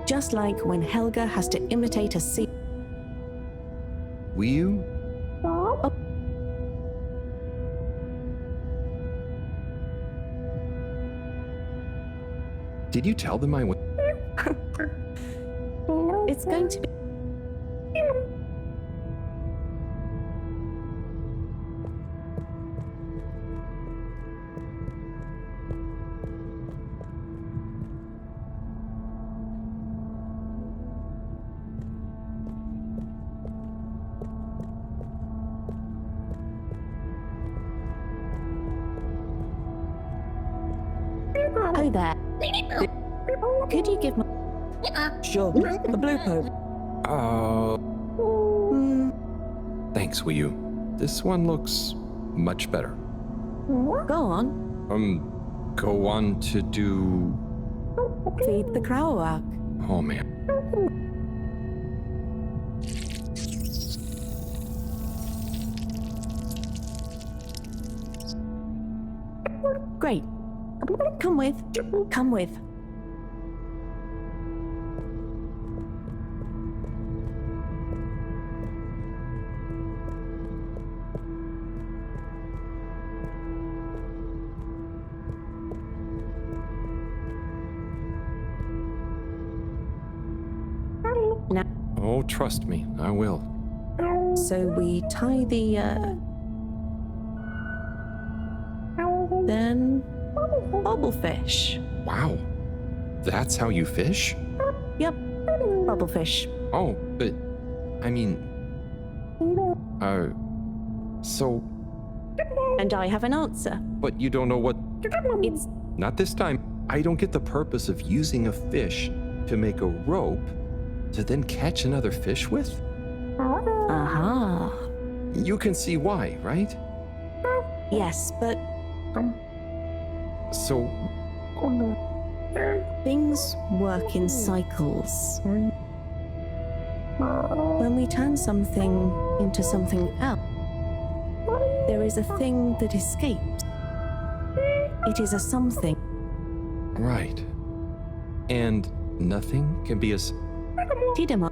Just like when Helga has to imitate a sea. Will you? Did you tell them I went? It's going to be... Hi there. Could you give me... Sure, the blue pope. Thanks, will you? This one looks much better. Go on. Go on to do... Feed the Crowak. Oh, man. Great. Come with. Come with. Now. Oh, trust me, I will. So we tie the, then... Bobblefish. Wow. That's how you fish? Yep, bubblefish. Oh, but I mean, so. And I have an answer. But you don't know what. It's Not this time. I don't get the purpose of using a fish to make a rope to then catch another fish with? aha. You can see why, right? Yes, but So, things work in cycles. When we turn something into something else, there is a thing that escapes. It is a something. right. And nothing can be as. Tidema.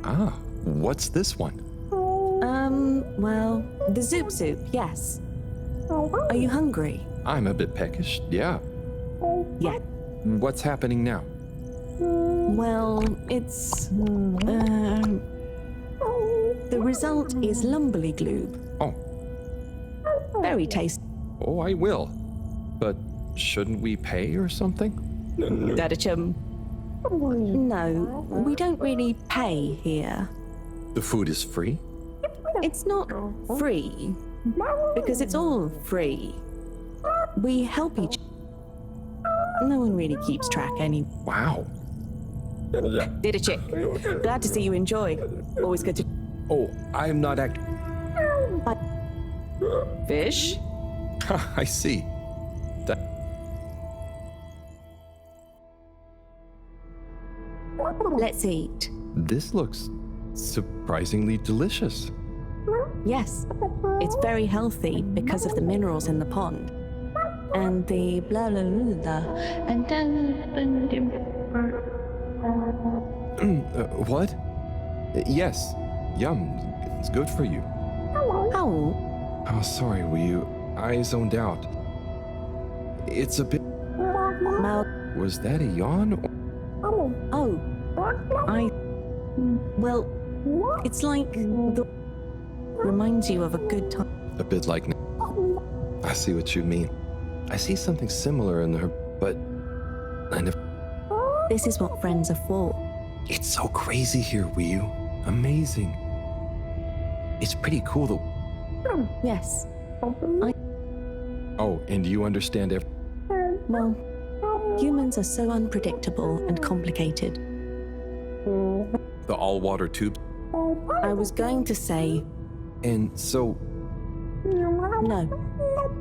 Ah, what's this one? Well, the Zoop Soup, yes. Are you hungry? I'm a bit peckish, yeah. Yeah. What's happening now? Well, it's. The result is Lumberly Gloob. Oh. Very tasty. Oh, I will. But shouldn't we pay or something? Dadachum. No, we don't really pay here. The food is free? It's not free, because it's all free. We help each other. No one really keeps track anymore. Wow. Did a chick. Glad to see you enjoy. Always good to. Oh, I'm not act. Fish? I see. Let's eat. This looks surprisingly delicious. Yes, it's very healthy because of the minerals in the pond. And the blah blah blah blah. And then. What? Yes. Yum. It's good for you. Oh. Oh, sorry, I zoned out. It's a bit. Was that a yawn? Oh. Well, it's like the. Reminds you of a good time. A bit like. I see what you mean. I see something similar in her, but. This is what friends are for. It's so crazy here, Wii. Amazing. It's pretty cool that. Yes. Oh, and you understand Well, humans are so unpredictable and complicated. the all-water tube. I was going to say. And so. No.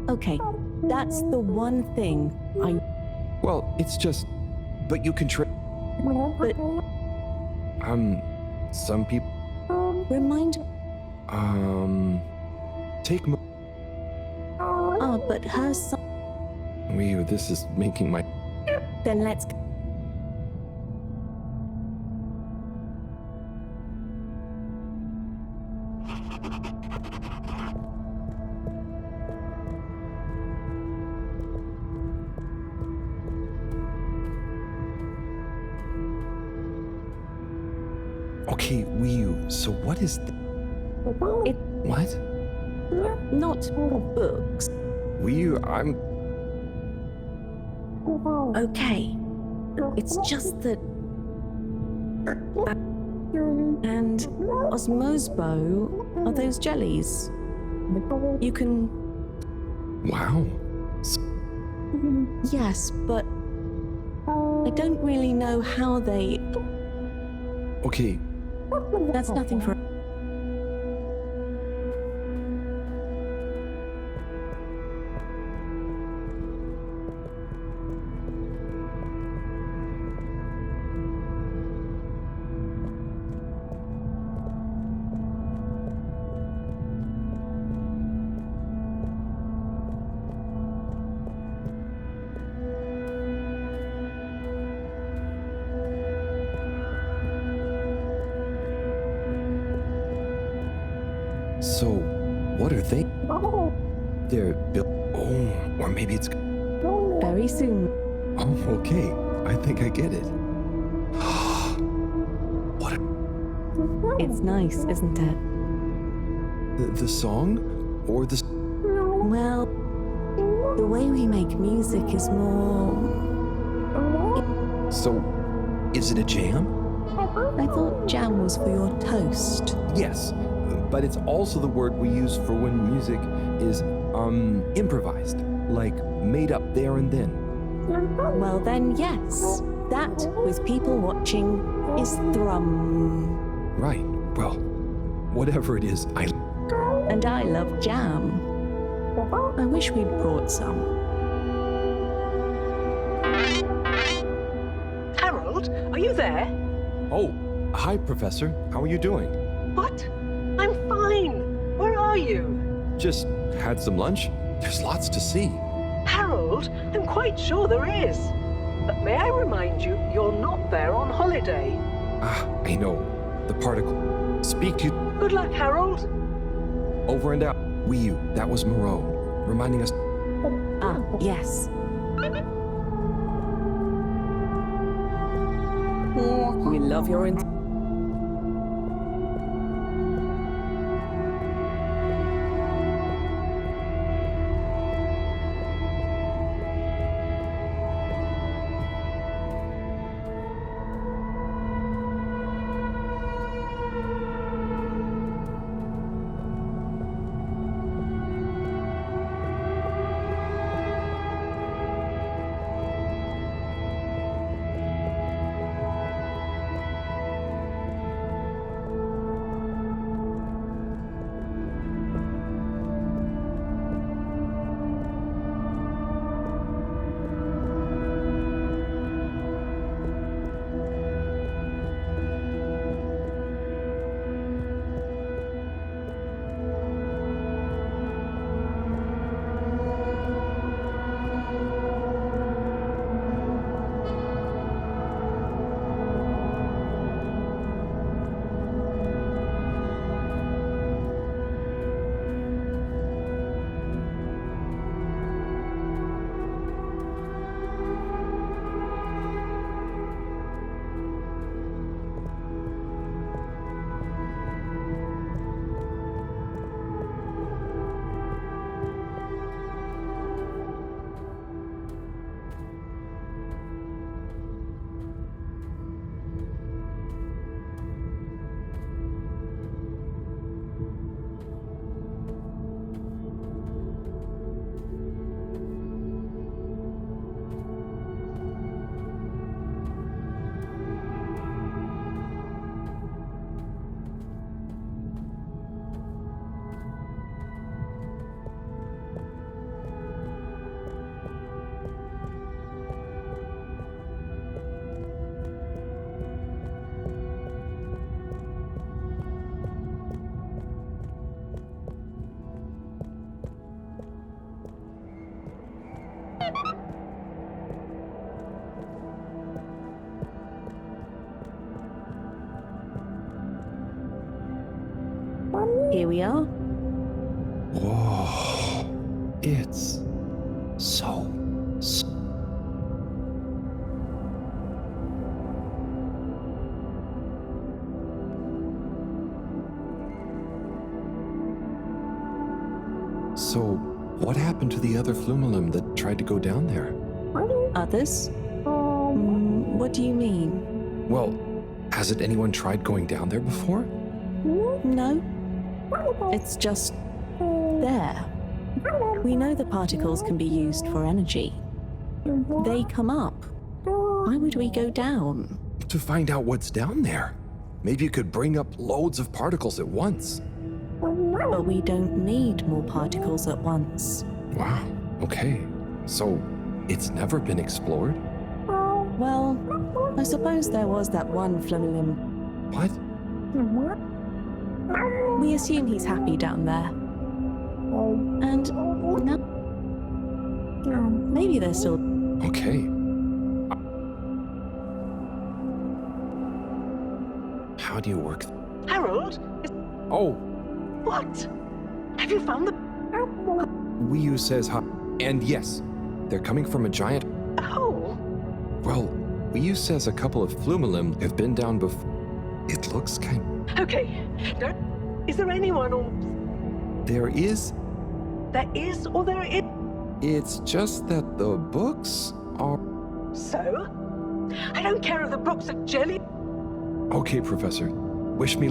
Okay, that's the one thing I. Well, it's just. But you can But. Some people. Remind. Take. Ah, but her son. Wii U, this is making my... Then let's go. Okay, Wii U, so what is... It, What? not books. Wii U, I'm... Okay. It's just that. And Osmosbo are those jellies. You can. Wow. Yes, but I don't really know how they. Okay. That's nothing for. So, what are they? They're built. Oh, or maybe it's. Very soon. Oh, okay. I think I get it. It's nice, isn't it? The song? Or the. Well, the way we make music is more. So, is it a jam? I thought jam was for your toast. Yes, but it's also the word we use for when music is, improvised. Like, made up there and then. Well, then, yes. That, with people watching, is thrum. Right. Well, whatever it is, And I love jam. I wish we'd brought some. Harold, are you there? Oh, hi, Professor. How are you doing? What? I'm fine. Where are you? Just had some lunch. There's lots to see. Harold, I'm quite sure there is. But may I remind you, you're not there on holiday. I know. The particle. Speak to you. Good luck, Harold. Over and out. Wii U, that was Moreau, reminding us. Ah, yes. We love your Here we are. Whoa. It's so. So, what happened to the other Flumilim that tried to go down there? Others? What do you mean? Well, hasn't anyone tried going down there before? No. It's just there. We know the particles can be used for energy. They come up. Why would we go down? To find out what's down there. Maybe you could bring up loads of particles at once. But we don't need more particles at once. Wow, okay. So, it's never been explored? Well, I suppose there was that one Flumilim. What? We assume he's happy down there. And no. Maybe they're still. Okay. How do you work? Harold? Oh, What? Have you found the... Wiyu says hi. And yes, they're coming from a giant. Oh. Well, Wiyu says a couple of Flumilim have been down before. It looks kind. Okay. Is there anyone or... There is. There is or there is... It's just that the books are. So? I don't care if the books are jelly. Okay, Professor. Wish me.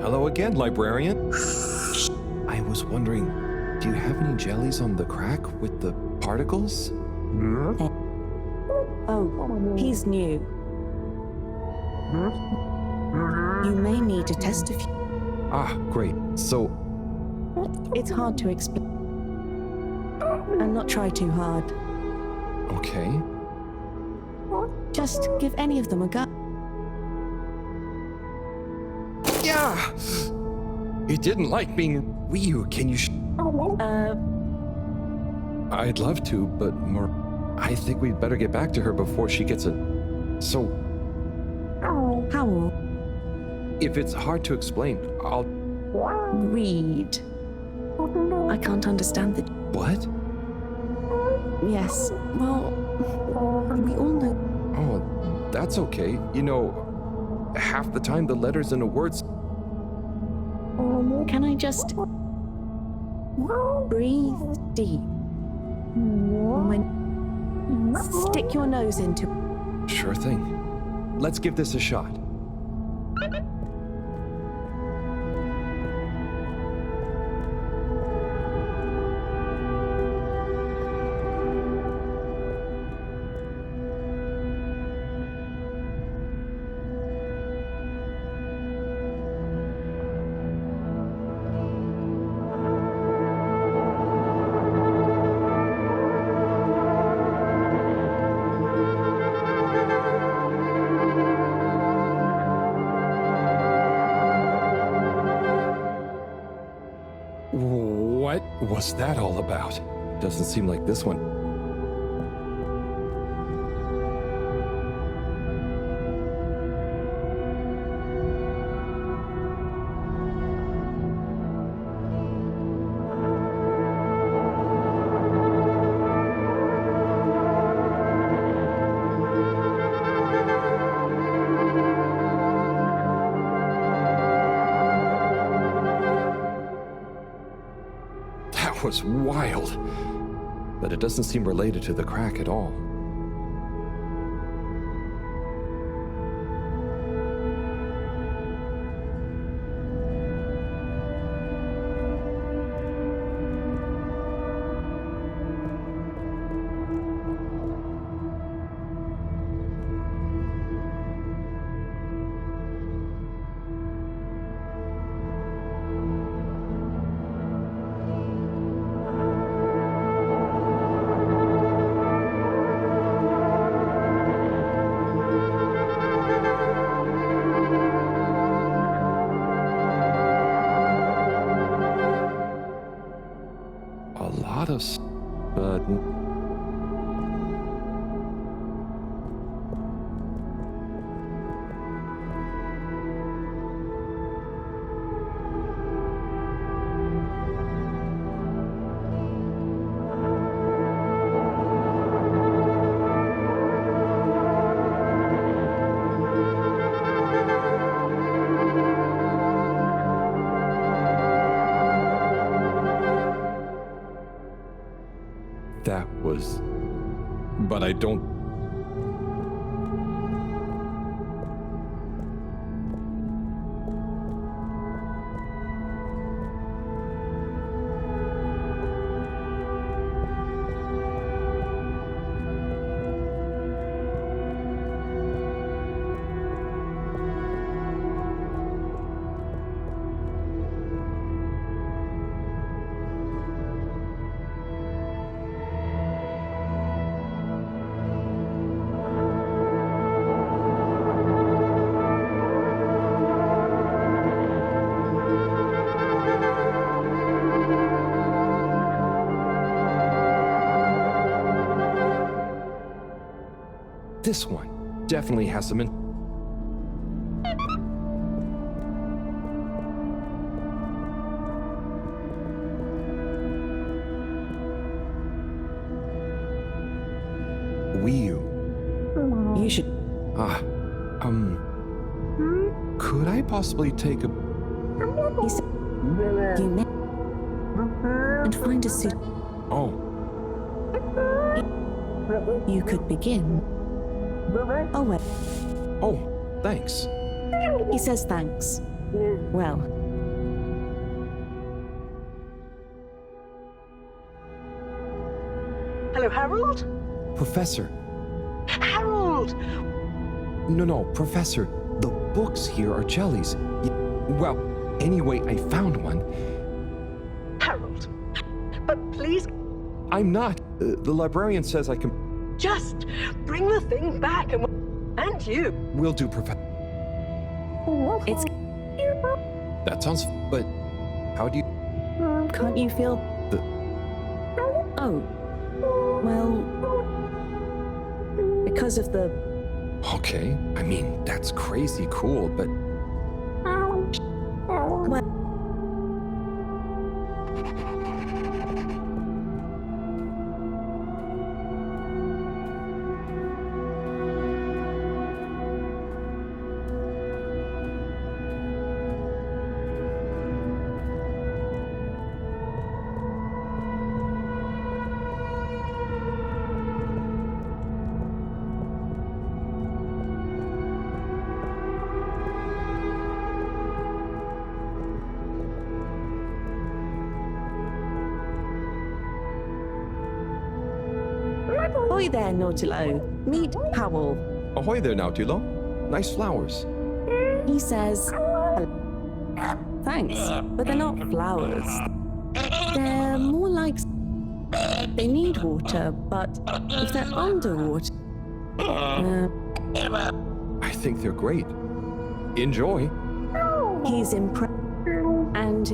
Hello again, librarian. I was wondering, do you have any jellies on the crack with the particles? Oh, he's new. You may need to test a few. Ah, great. So, It's hard to explain. And not try too hard. okay. Just give any of them a go. Yeah! It didn't like being Wiyu. Can you I'd love to, but more. I think we'd better get back to her before she gets a. So. How? If it's hard to explain, I'll. Read. I can't understand the. What? Yes. Well, we all know. Oh, that's okay. You know, half the time the letters in a word's. Can I just breathe deep? Stick your nose into. Sure thing. Let's give this a shot. was that all about? Doesn't seem like this one. That was wild. But it doesn't seem related to the crack at all. But that was... But I don't... This one definitely has some You should. Could I possibly take a... He said you may and find a suit. Oh. You could begin. Oh, well. Oh, thanks. He says thanks. Well. Hello, Harold? Professor. Harold! No, Professor. The books here are jellies. Well, anyway, I found one. Harold, but please... I'm not. The librarian says I can... Just bring the thing back and you. Will do, Professor. It's... That sounds... But how do you... Can't you feel... The... Oh. Well... Because of the... Okay. I mean, that's crazy cool, but... Well... Ahoy there, Nautilo. Meet Powell. Ahoy there, Nautilo. Nice flowers. He says... Thanks, but they're not flowers. They're more like... They need water, but if they're underwater... I think they're great. Enjoy. He's impressed. And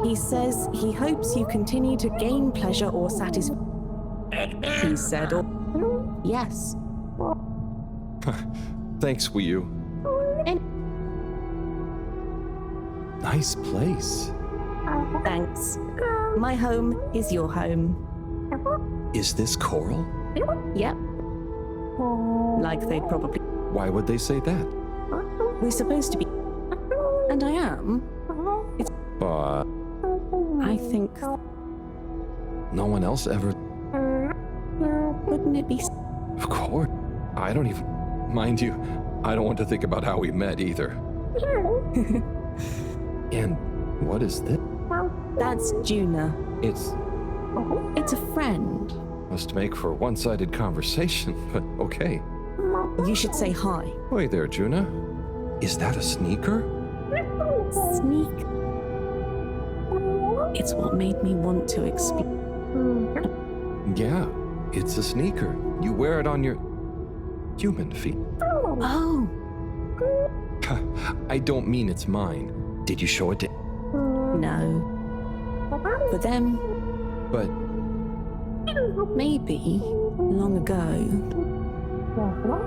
He says he hopes you continue to gain pleasure or satisfaction. He said, or yes. Thanks, Wii U. Nice place. Thanks. My home is your home. Is this Coral? Yep. Like they'd probably. Why would they say that? We're supposed to be. And I am. It's. But I think. no one else ever. Wouldn't it be. Of course. I don't even. Mind you, I don't want to think about how we met either. And what is this? That's Juna. It's a friend. Must make for one-sided conversation, but okay. You should say hi. Wait there, Juna. Is that a sneaker? Sneak. It's what made me want to explain. Yeah, it's a sneaker. You wear it on your human feet. Oh. I don't mean it's mine. Did you show it to... No. For them. But... maybe, long ago.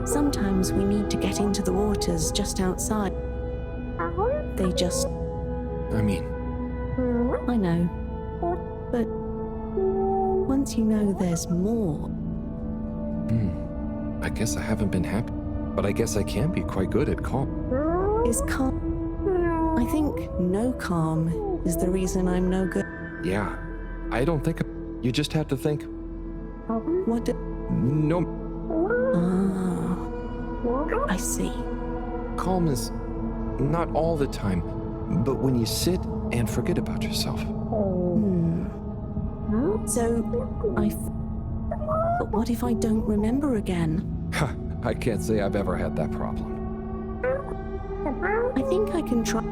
Sometimes we need to get into the waters just outside. They just... I mean... I know. But... once you know there's more... I guess I haven't been happy. But I guess I can be quite good at calm. Is calm... I think no calm is the reason I'm no good. Yeah. I don't think... You just have to think... What do... No... Ah... I see. Calm is... not all the time, but when you sit and forget about yourself. So, but what if I don't remember again? I can't say I've ever had that problem. I think I can try...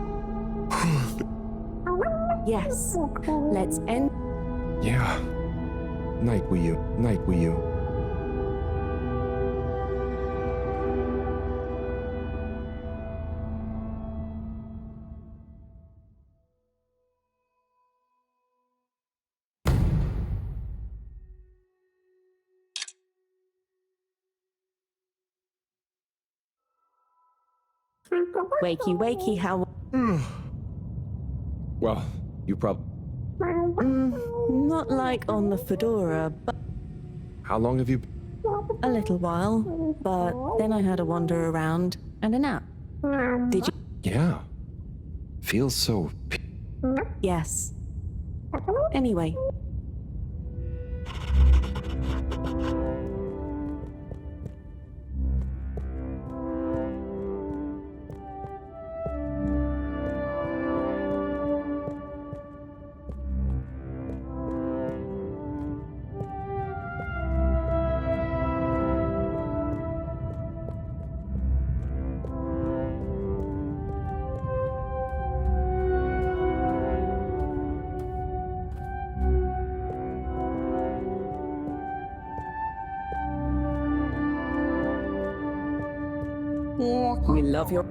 Yes. Let's end... Yeah. Night, Wii U. Night, Wii U. Wakey, wakey, how... Well, you probably... not like on the Fedora, but... How long have you... A little while, but then I had a wander around and a nap. Did you... Yeah. Feels so... Yes. Anyway. We love your...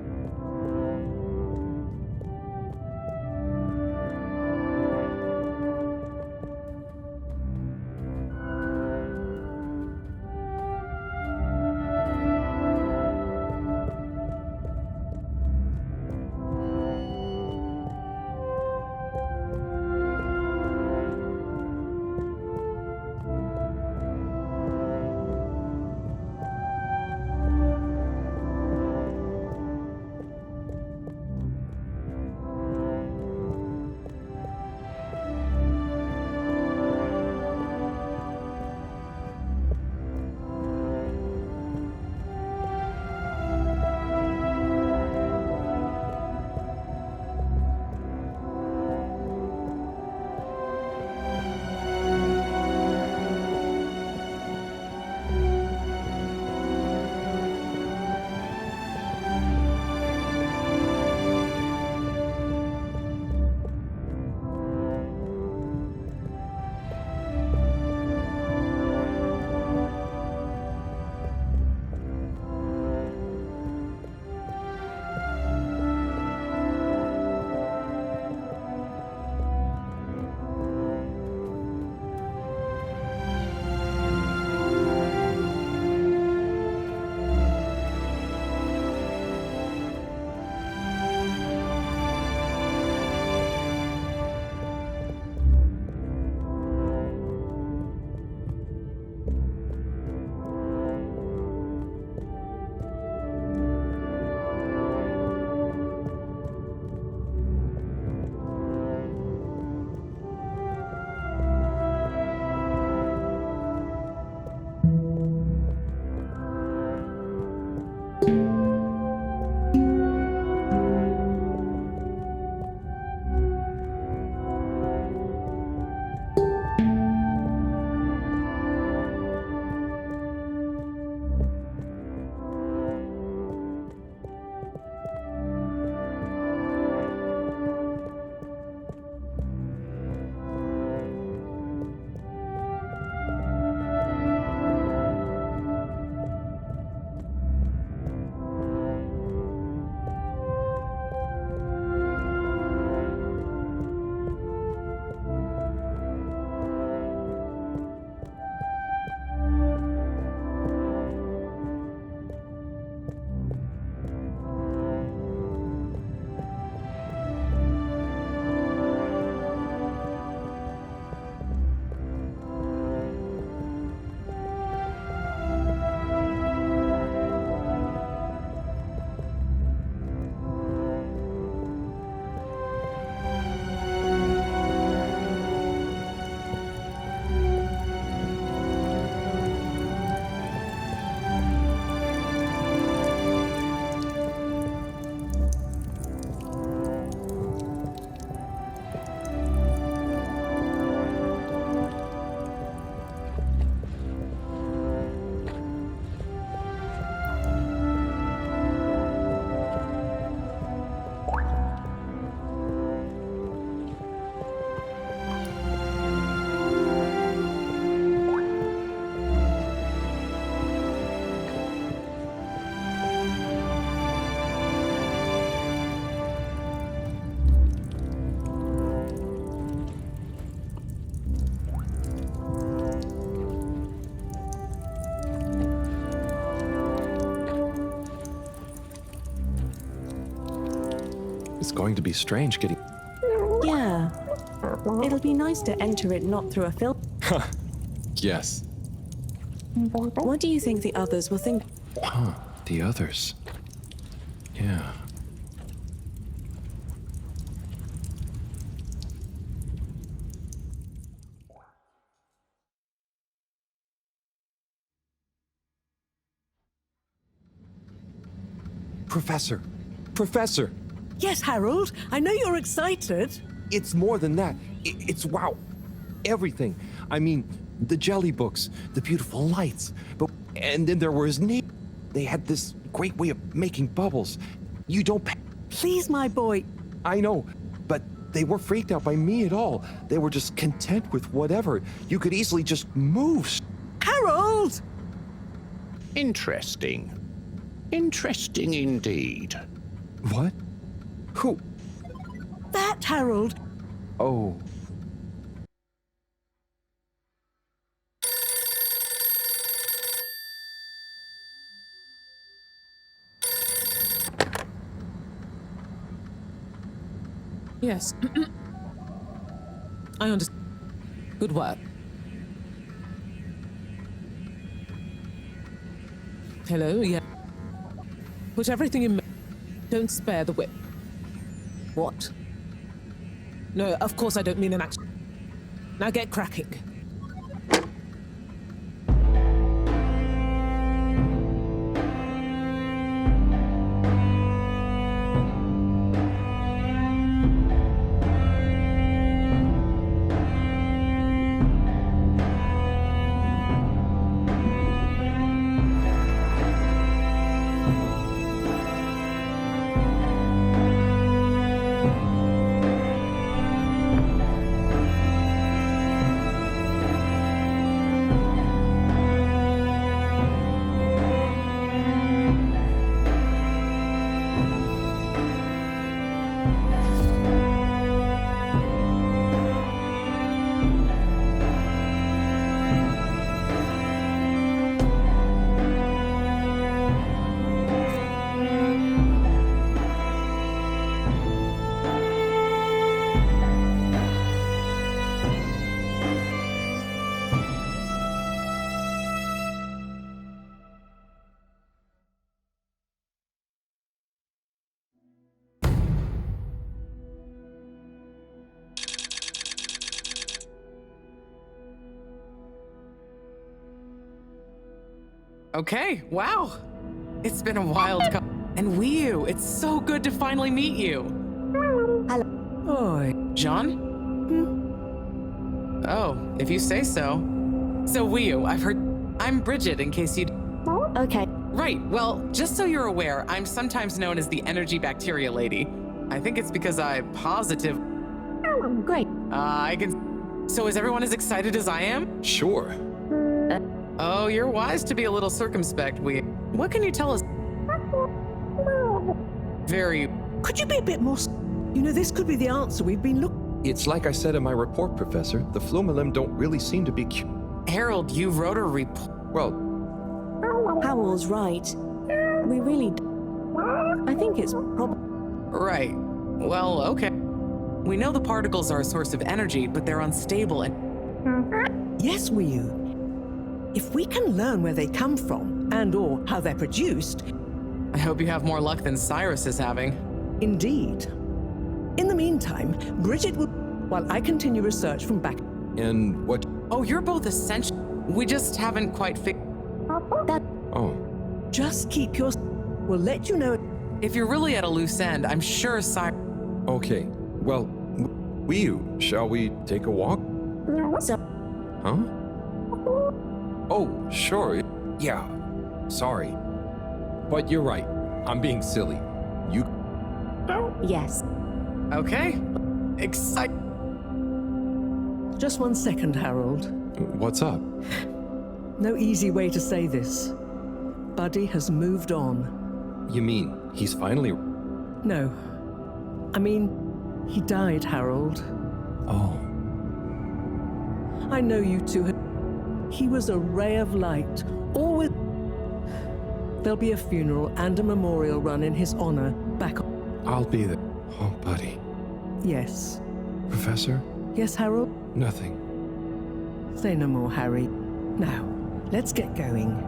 It's going to be strange getting... Yeah. It'll be nice to enter it not through a film. Yes. What do you think the others will think? Huh, the others. Yeah. Professor! Professor! Yes, Harold, I know you're excited. It's more than that. It's wow. Everything. I mean, the jelly books, the beautiful lights, and then there were his neighbors. They had this great way of making bubbles. You don't... Please, my boy. I know, but they weren't freaked out by me at all. They were just content with whatever. You could easily just move. Harold! Interesting. Interesting indeed. What? Who? That, Harold. Oh. Yes. I understand. Good work. Hello, yeah. Put everything in. Don't spare the whip. What? No, of course I don't mean an action. Now get cracking. Okay, wow. It's been a wild And Wiyu, it's so good to finally meet you. Hello. Oi. John? Oh, if you say so. So Wiyu, I've heard... I'm Bridget, in case you... Okay. Right, well, just so you're aware, I'm sometimes known as the energy bacteria lady. I think it's because I'm positive... Great. I can... So is everyone as excited as I am? Sure. Oh, you're wise to be a little circumspect, Wiyu. What can you tell us? Very... Could you be a bit more... You know, this could be the answer we've been looking... It's like I said in my report, Professor. The Flumilim don't really seem to be... Harold, you wrote a report... Well... Howell's right. We really... I think it's probably... Right. Well, okay. We know the particles are a source of energy, but they're unstable and... Yes, Wiyu. If we can learn where they come from, and/or how they're produced... I hope you have more luck than Cyrus is having. Indeed. In the meantime, Bridget will... while I continue research from back... And what... Oh, you're both essential. We just haven't quite figured... That... Oh. Just keep your... We'll let you know... If you're really at a loose end, I'm sure Cyrus... Okay. Well, Wiyu, shall we take a walk? So... Huh? Oh, sure. Yeah. Sorry. But you're right. I'm being silly. You... Yes. Okay. Just 1 second, Harold. What's up? No easy way to say this. Buddy has moved on. You mean, he's finally... No. I mean, he died, Harold. Oh. I know you two had... He was a ray of light, always... There'll be a funeral and a memorial run in his honor back on... I'll be there. Oh, buddy. Yes. Professor? Yes, Harold? Nothing. Say no more, Harry. Now, let's get going.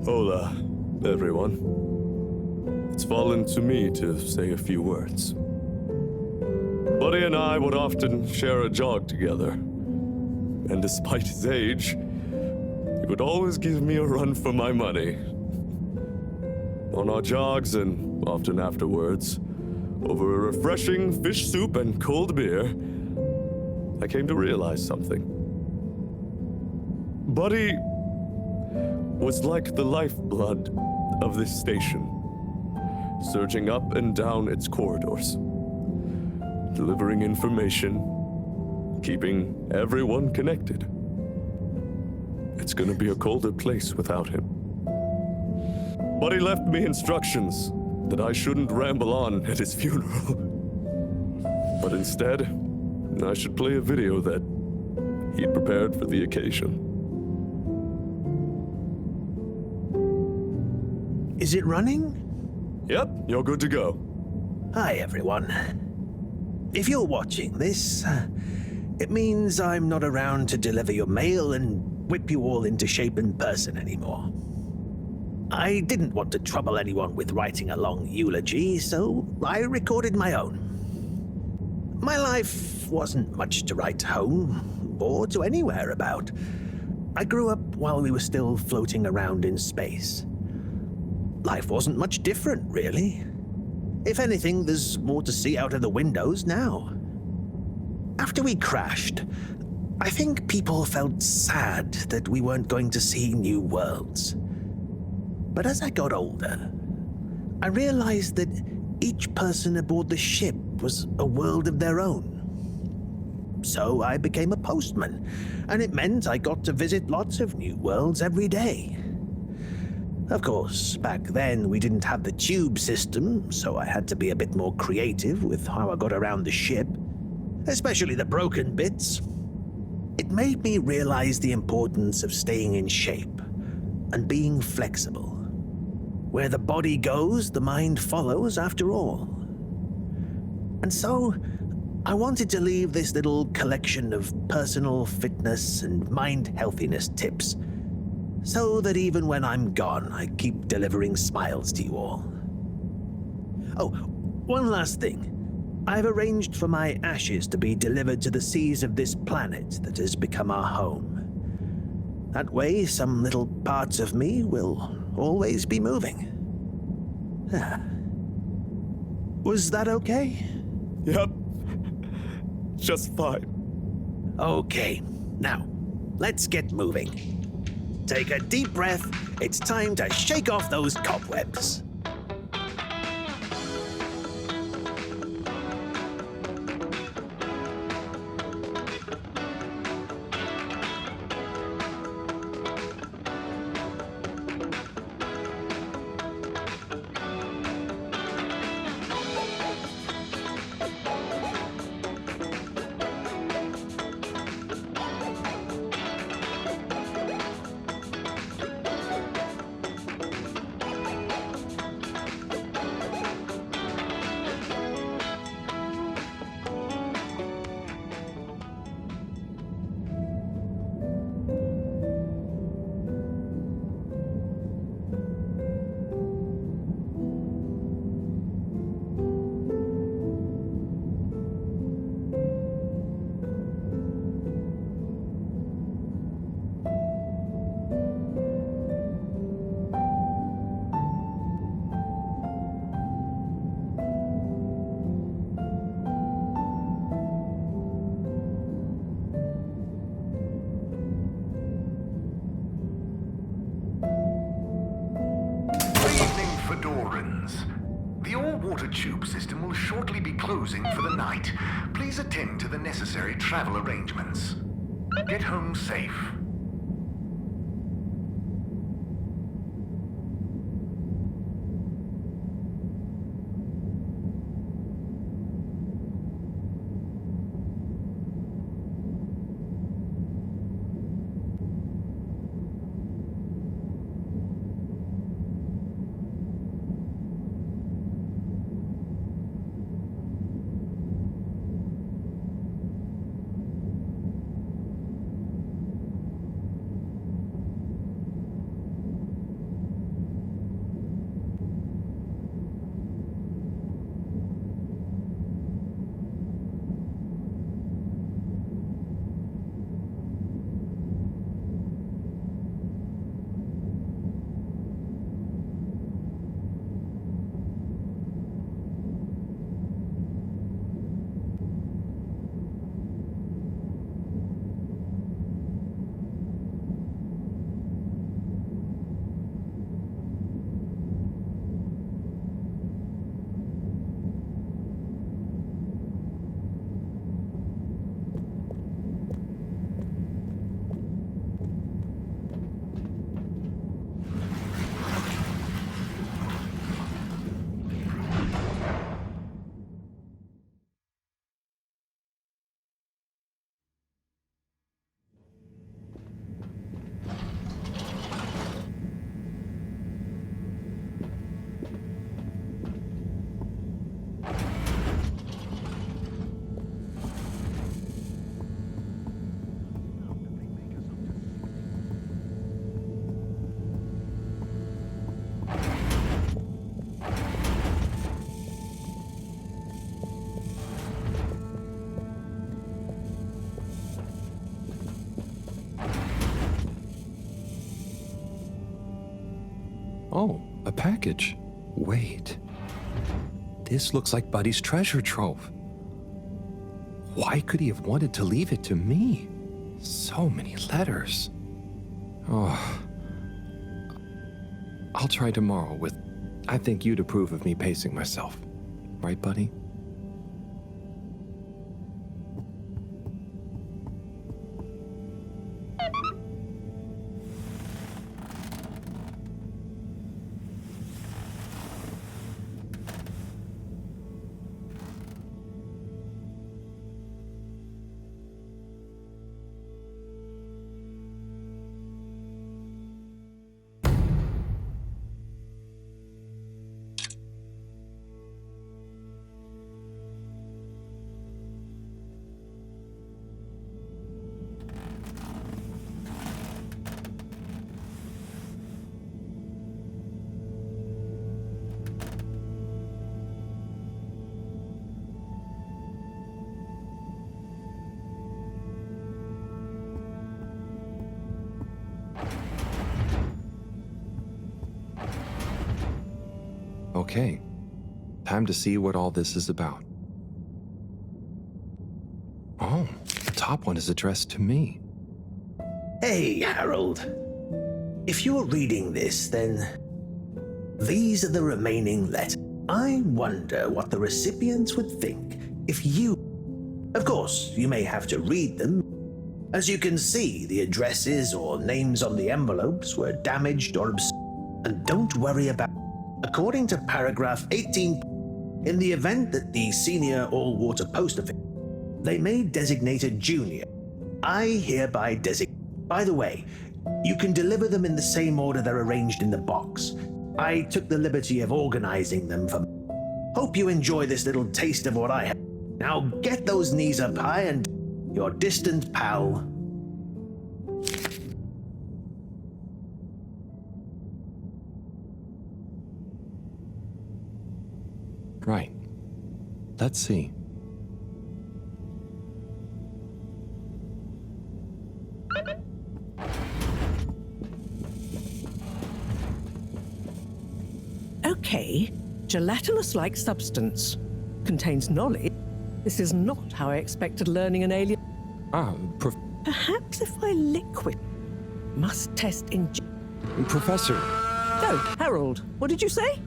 Hola, everyone. It's fallen to me to say a few words. Buddy and I would often share a jog together. And despite his age, he would always give me a run for my money. On our jogs and often afterwards, over a refreshing fish soup and cold beer, I came to realize something. Buddy was like the lifeblood of this station, surging up and down its corridors, delivering information, keeping everyone connected. It's gonna be a colder place without him. Buddy left me instructions that I shouldn't ramble on at his funeral, but instead, I should play a video that he'd prepared for the occasion. Is it running? Yep, you're good to go. Hi, everyone. If you're watching this, it means I'm not around to deliver your mail and whip you all into shape in person anymore. I didn't want to trouble anyone with writing a long eulogy, so I recorded my own. My life wasn't much to write home or to anywhere about. I grew up while we were still floating around in space. Life wasn't much different, really. If anything, there's more to see out of the windows now. After we crashed, I think people felt sad that we weren't going to see new worlds. But as I got older, I realized that each person aboard the ship was a world of their own. So I became a postman, and it meant I got to visit lots of new worlds every day. Of course, back then we didn't have the tube system, so I had to be a bit more creative with how I got around the ship, especially the broken bits. It made me realize the importance of staying in shape and being flexible. Where the body goes, the mind follows after all. And so, I wanted to leave this little collection of personal fitness and mind healthiness tips, so that even when I'm gone, I keep delivering smiles to you all. Oh, one last thing. I've arranged for my ashes to be delivered to the seas of this planet that has become our home. That way, some little parts of me will always be moving. Was that okay? Yep. Just fine. Okay, now, let's get moving. Take a deep breath. It's time to shake off those cobwebs. The all-water tube system will shortly be closing for the night. Please attend to the necessary travel arrangements. Get home safe. Oh, a package. Wait. This looks like Buddy's treasure trove. Why could he have wanted to leave it to me? So many letters. Oh. I'll try tomorrow with... I think you'd approve of me pacing myself. Right, Buddy? Okay, time to see what all this is about. Oh, the top one is addressed to me. Hey, Harold. If you're reading this, then these are the remaining letters. I wonder what the recipients would think if you... Of course, you may have to read them. As you can see, the addresses or names on the envelopes were damaged or and don't worry about... According to paragraph 18, in the event that the senior all-water post office, they may designate a junior. I hereby designate... By the way, you can deliver them in the same order they're arranged in the box. I took the liberty of organizing them for... Hope you enjoy this little taste of what I have. Now get those knees up high and... Your distant pal... Right. Let's see. Okay, gelatinous-like substance. Contains knowledge. This is not how I expected learning an alien. Perhaps if I liquid... Must test in... Professor! Oh, Harold, what did you say?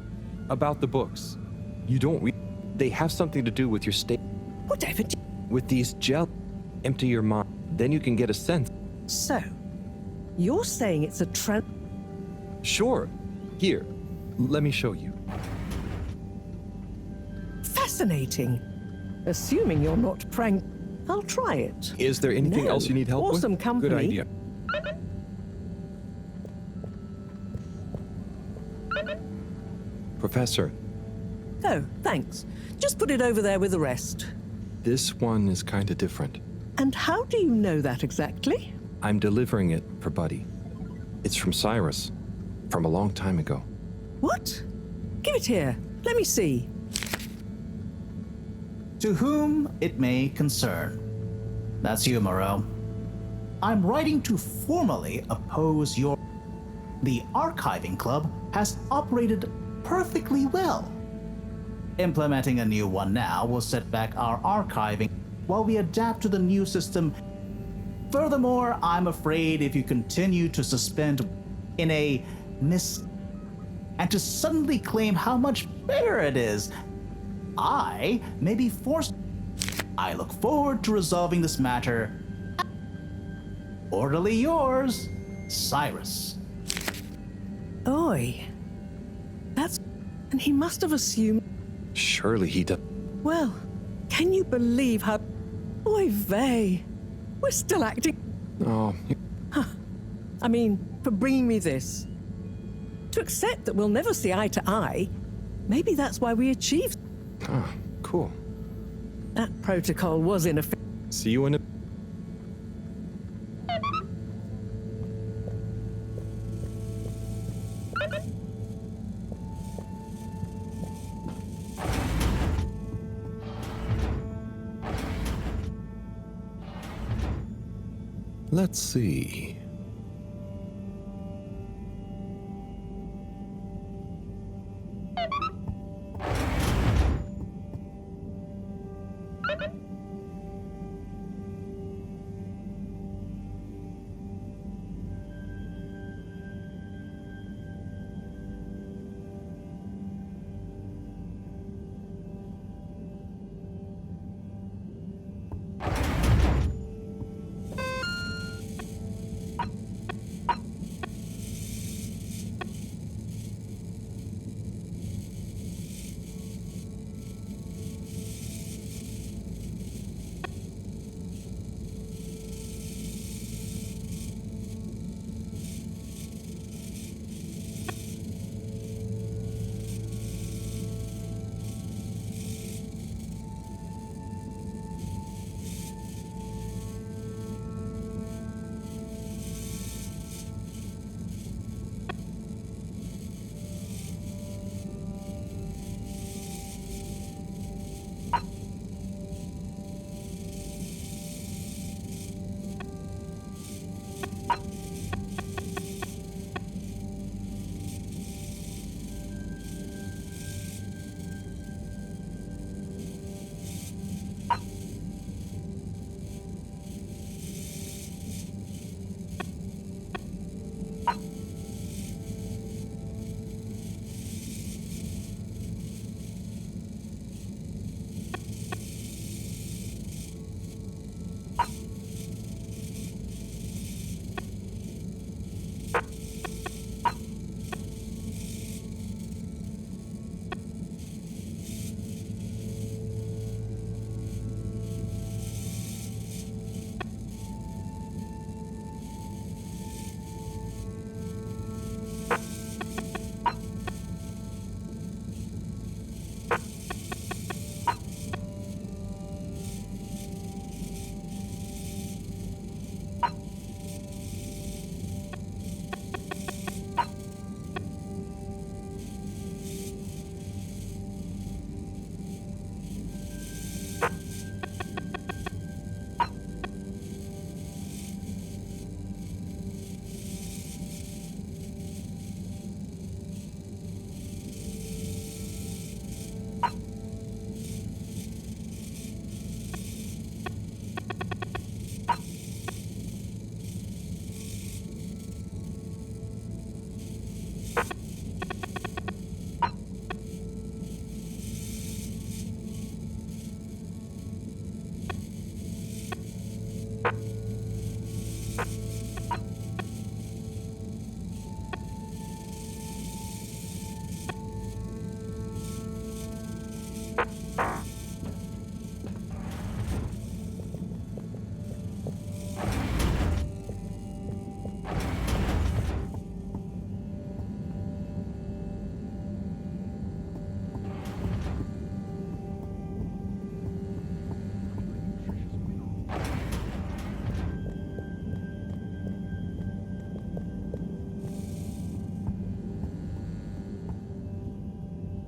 About the books. You don't read... They have something to do with your state... Whatever... With these gel... Empty your mind. Then you can get a sense. So, you're saying it's a Sure. Here, let me show you. Fascinating. Assuming you're not prank... I'll try it. Is there anything else you need help with? Awesome company. Good idea. Professor. Oh, thanks. Just put it over there with the rest. This one is kinda different. And how do you know that exactly? I'm delivering it for Buddy. It's from Cyrus. From a long time ago. What? Give it here. Let me see. To whom it may concern. That's you, Moreau. I'm writing to formally oppose your... The Archiving Club has operated perfectly well. Implementing a new one now will set back our archiving while we adapt to the new system. Furthermore, I'm afraid if you continue to suspend in a and to suddenly claim how much better it is, I may be forced. I look forward to resolving this matter. Orderly yours, Cyrus. Oi. That's... And he must have assumed... Surely he does. Well, can you believe how... Oy vey. We're still acting... Oh. Huh. I mean, for bringing me this. To accept that we'll never see eye to eye, maybe that's why we achieved... Ah, cool. That protocol was in effect. See you in a... Let's see.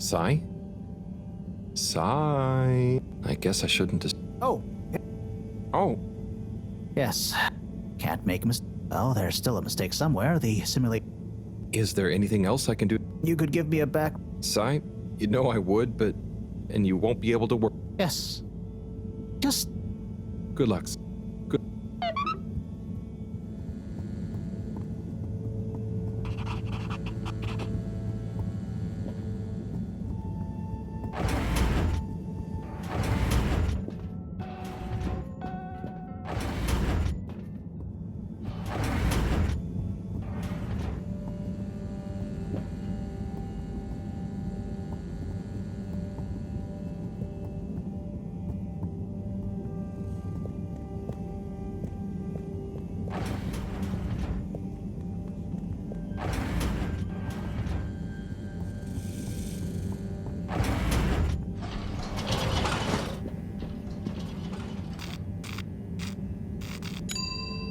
Sai? Sai? I guess I shouldn't have... Oh. Oh. Yes. Can't make a mistake. Well, there's still a mistake somewhere. The simulation... Is there anything else I can do? You could give me a back... Sai, you know I would, but... And you won't be able to work. Yes. Just... Good luck. Good...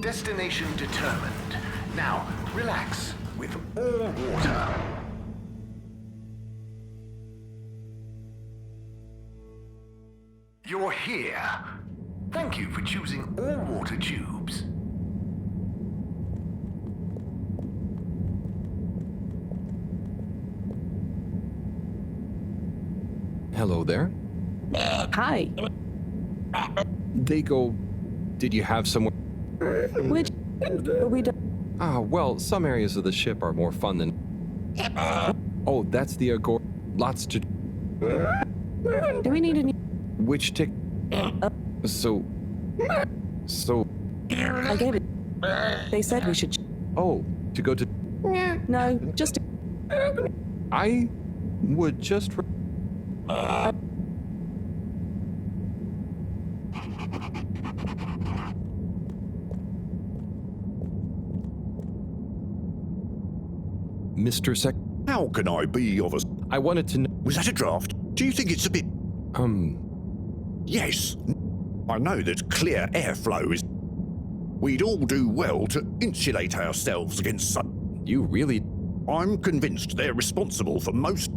Destination determined. Now, relax with all water. You're here. Thank you for choosing all water tubes. Hello there. Hi. They go... Did you have somewhere... Which... We don't... Ah, well, some areas of the ship are more fun than... Oh, that's the Agor... Lots to... Do we need a new... Which tick... So... I gave it... They said we should... Oh, to go to... No, just... I would just... Mr. Sec... How can I be of us? I wanted to know... Was that a draft? Do you think it's a bit... Yes. I know that clear airflow is... We'd all do well to insulate ourselves against such... You really... I'm convinced they're responsible for most...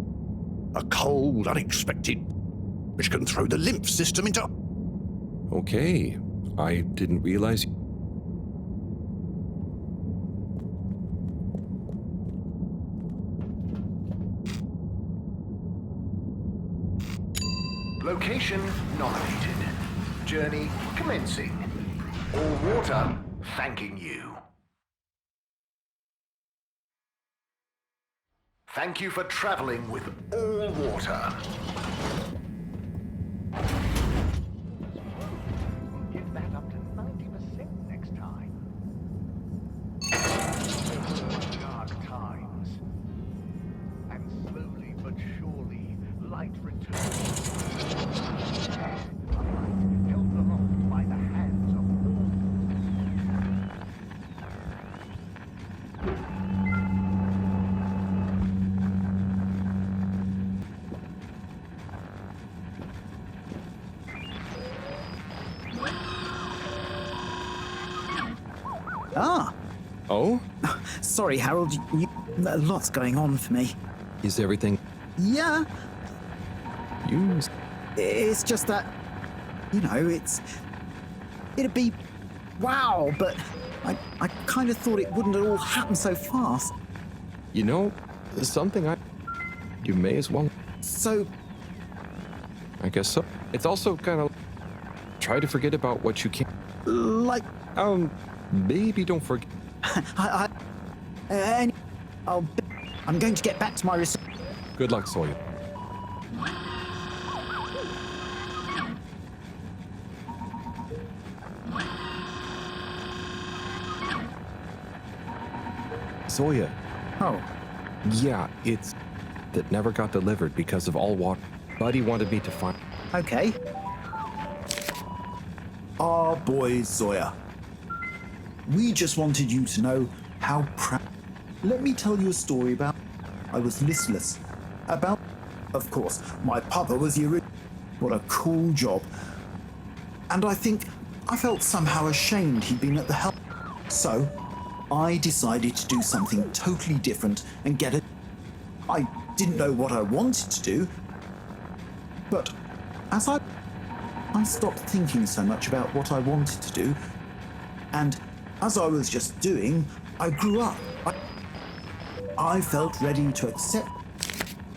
A cold, unexpected... Which can throw the lymph system into... Okay. I didn't realize... Location nominated. Journey commencing. All water thanking you. Thank you for traveling with all water. Get that up to 90% next time. Dark times. And slowly but surely, light returns. Held aloft by the hands of Ah! Oh? Sorry, Harold. Lots going on for me. Is everything... Yeah. You... It's just that... You know, it'd be... Wow, but I kind of thought it wouldn't all happen so fast. You know, something You may as well... So... I guess so. It's also kind of... Try to forget about what you can... Like... Maybe don't forget... I'm going to get back to my research. Good luck, Sawyer. Zoya. Oh. Yeah, it's... That never got delivered because of all water. Buddy wanted me to find... Okay. Our boy Zoya. We just wanted you to know how proud... Let me tell you a story about... I was listless. About... Of course, my papa was the original... What a cool job. And I think I felt somehow ashamed he'd been at the helm. So, I decided to do something totally different and get it. I didn't know what I wanted to do. But as I stopped thinking so much about what I wanted to do, and as I was just doing, I grew up. I felt ready to accept.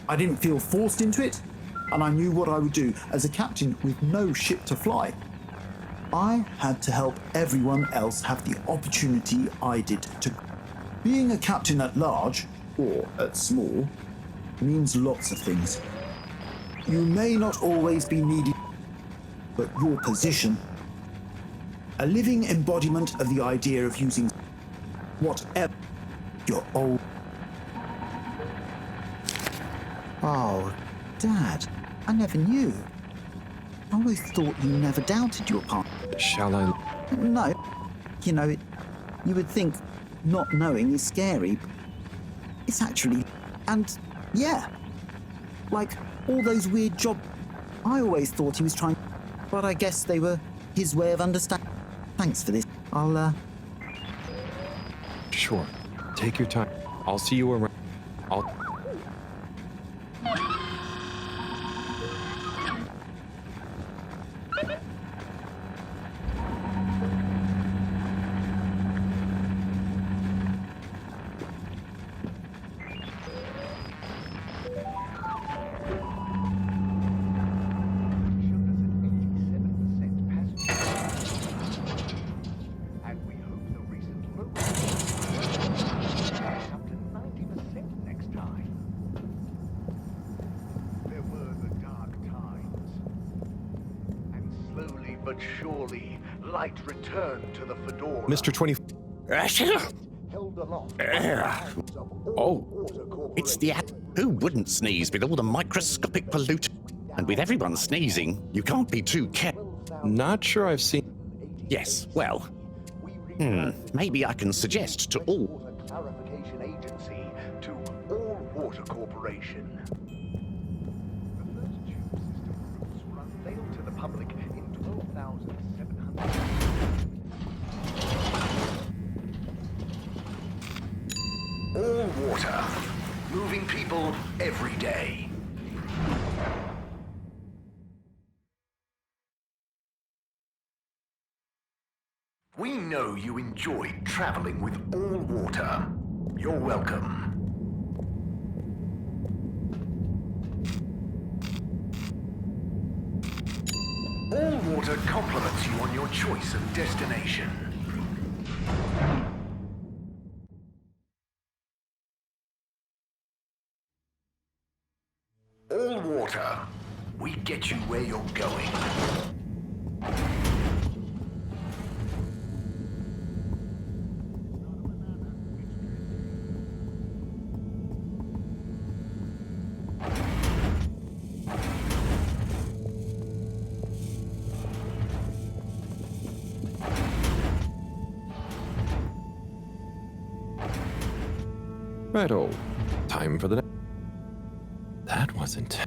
I didn't feel forced into it, and I knew what I would do as a captain with no ship to fly. I had to help everyone else have the opportunity I did to. Being a captain at large, or at small, means lots of things. You may not always be needed, but your position, a living embodiment of the idea of using whatever your old. Oh, Dad, I never knew. I always thought you never doubted your part. Shall I? No. You know, you would think not knowing is scary. But it's actually. And yeah. Like all those weird jobs. I always thought he was trying. But I guess they were his way of understanding. Thanks for this. I'll, Sure. Take your time. I'll see you around. But surely, light returned to the Fedora. Mr. 20. Oh, it's the who wouldn't sneeze with all the microscopic pollution? And with everyone sneezing, you can't be too careful. Not sure I've seen. Yes, well, maybe I can suggest to all. Clarification Agency to All Water Corporation. The first tube system routes were unveiled to the public in 12,700. All water, moving people every day. We know you enjoyed traveling with All Water. You're welcome. All Water compliments you on your choice of destination. All Water, we get you where you're going. Righto. Time for the. That wasn't.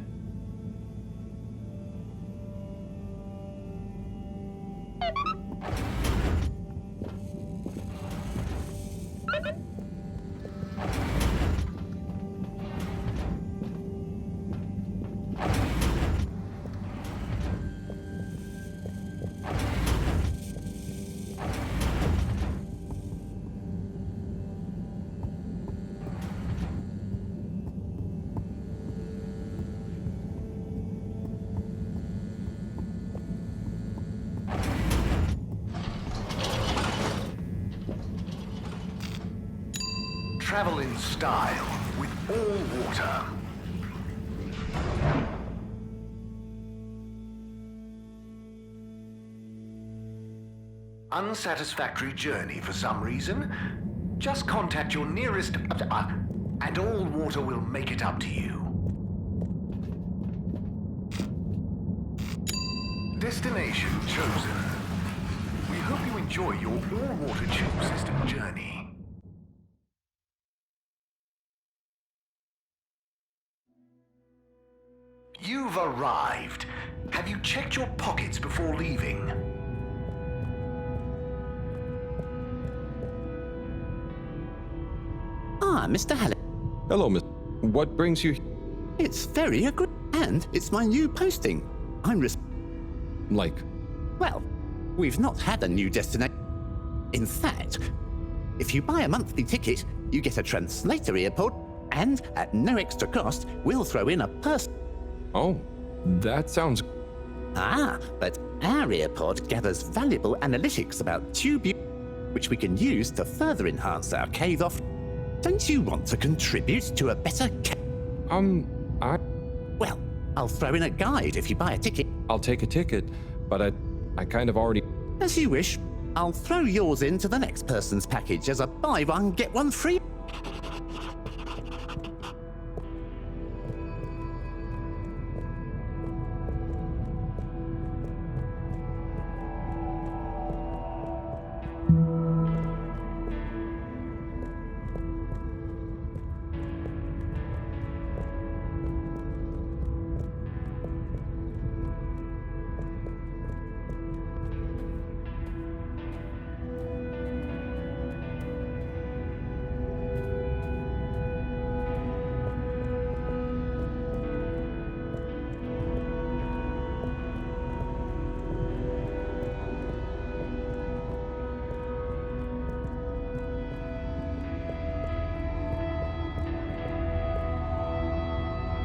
Travel in style with All Water. Unsatisfactory journey for some reason? Just contact your nearest and All Water will make it up to you. Destination chosen. We hope you enjoy your All Water tube system journey. You've arrived. Have you checked your pockets before leaving? Ah, Mr. Halibut. Hello, Miss. What brings you? It's very agreeable. And it's my new posting. Like? Well, we've not had a new destination. In fact, if you buy a monthly ticket, you get a translator earpod, and at no extra cost, we'll throw in a person. Oh, that sounds... Ah, but our earpod gathers valuable analytics about tube use, which we can use to further enhance our cave off. Don't you want to contribute to a better Well, I'll throw in a guide if you buy a ticket. I'll take a ticket, but I kind of already... As you wish. I'll throw yours into the next person's package as a buy one, get one free.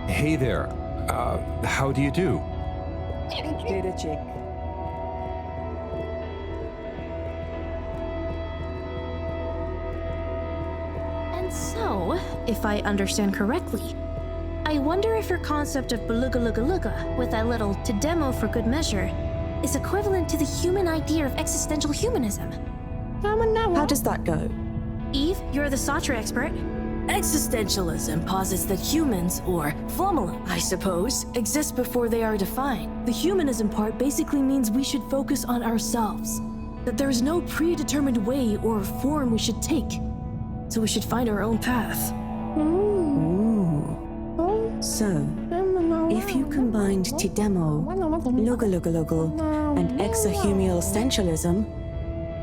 Hey there. How do you do? Data check. And so, if I understand correctly, I wonder if your concept of beluga luga luga, with that little to demo for good measure, is equivalent to the human idea of existential humanism. How does that go? Eve, you're the Satra expert. Existentialism posits that humans, or Flumala, I suppose, exist before they are defined. The humanism part basically means we should focus on ourselves. That there is no predetermined way or form we should take. So we should find our own path. So, if you combined Tidemo, Lugalugalugal, and exahumial essentialism,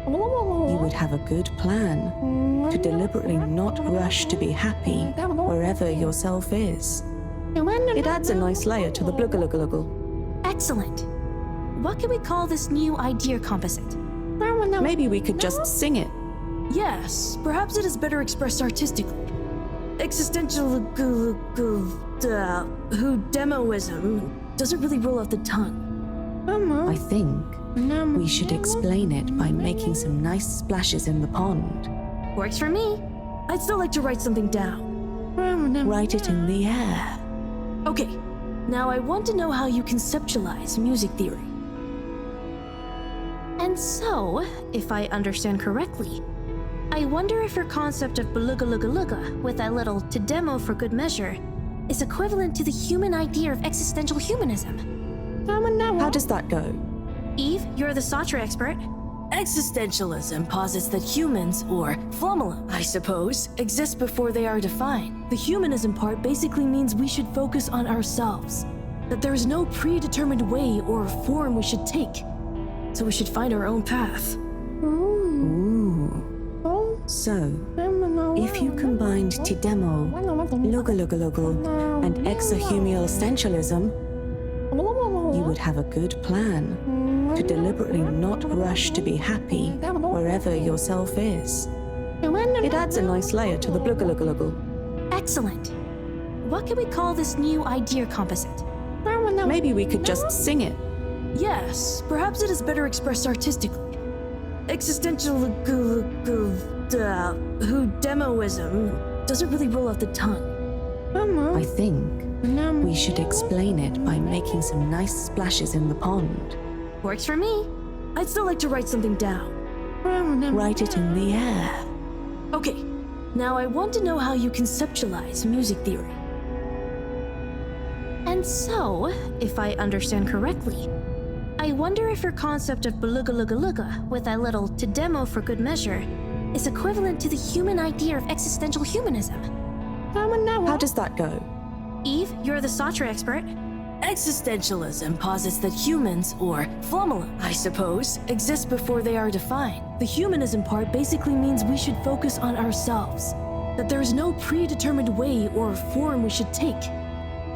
you would have a good plan to deliberately not rush to be happy wherever yourself is. It adds a nice layer to the Blugalugalugal. Excellent. What can we call this new idea composite? Maybe we could just sing it. Yes, perhaps it is better expressed artistically. Existential who demoism doesn't really roll off the tongue. I think we should explain it by making some nice splashes in the pond. Works for me. I'd still like to write something down. Write it in the air. Okay, now I want to know how you conceptualize music theory. And so, if I understand correctly, I wonder if your concept of beluga luga luga, with that little to demo for good measure, is equivalent to the human idea of existential humanism. How does that go? Eve, you're the Satra expert. Existentialism posits that humans, or Flumala, I suppose, exist before they are defined. The humanism part basically means we should focus on ourselves. That there is no predetermined way or form we should take. So we should find our own path. So, if you combined Tidemo, Lugalugalugal, and exahumial essentialism, you would have a good plan to deliberately not rush to be happy wherever yourself is. It adds a nice layer to the Blugalugalugal. Excellent. What can we call this new idea composite? Maybe we could just sing it. Yes, perhaps it is better expressed artistically. Existential who demoism doesn't really roll off the tongue. I think we should explain it by making some nice splashes in the pond. Works for me. I'd still like to write something down. Write it in the air. Okay, now I want to know how you conceptualize music theory. And so, if I understand correctly, I wonder if your concept of beluga luga luga, with that little to demo for good measure, is equivalent to the human idea of existential humanism. How does that go? Eve, you're the Satra expert. Existentialism posits that humans, or Flumala, I suppose, exist before they are defined. The humanism part basically means we should focus on ourselves. That there is no predetermined way or form we should take.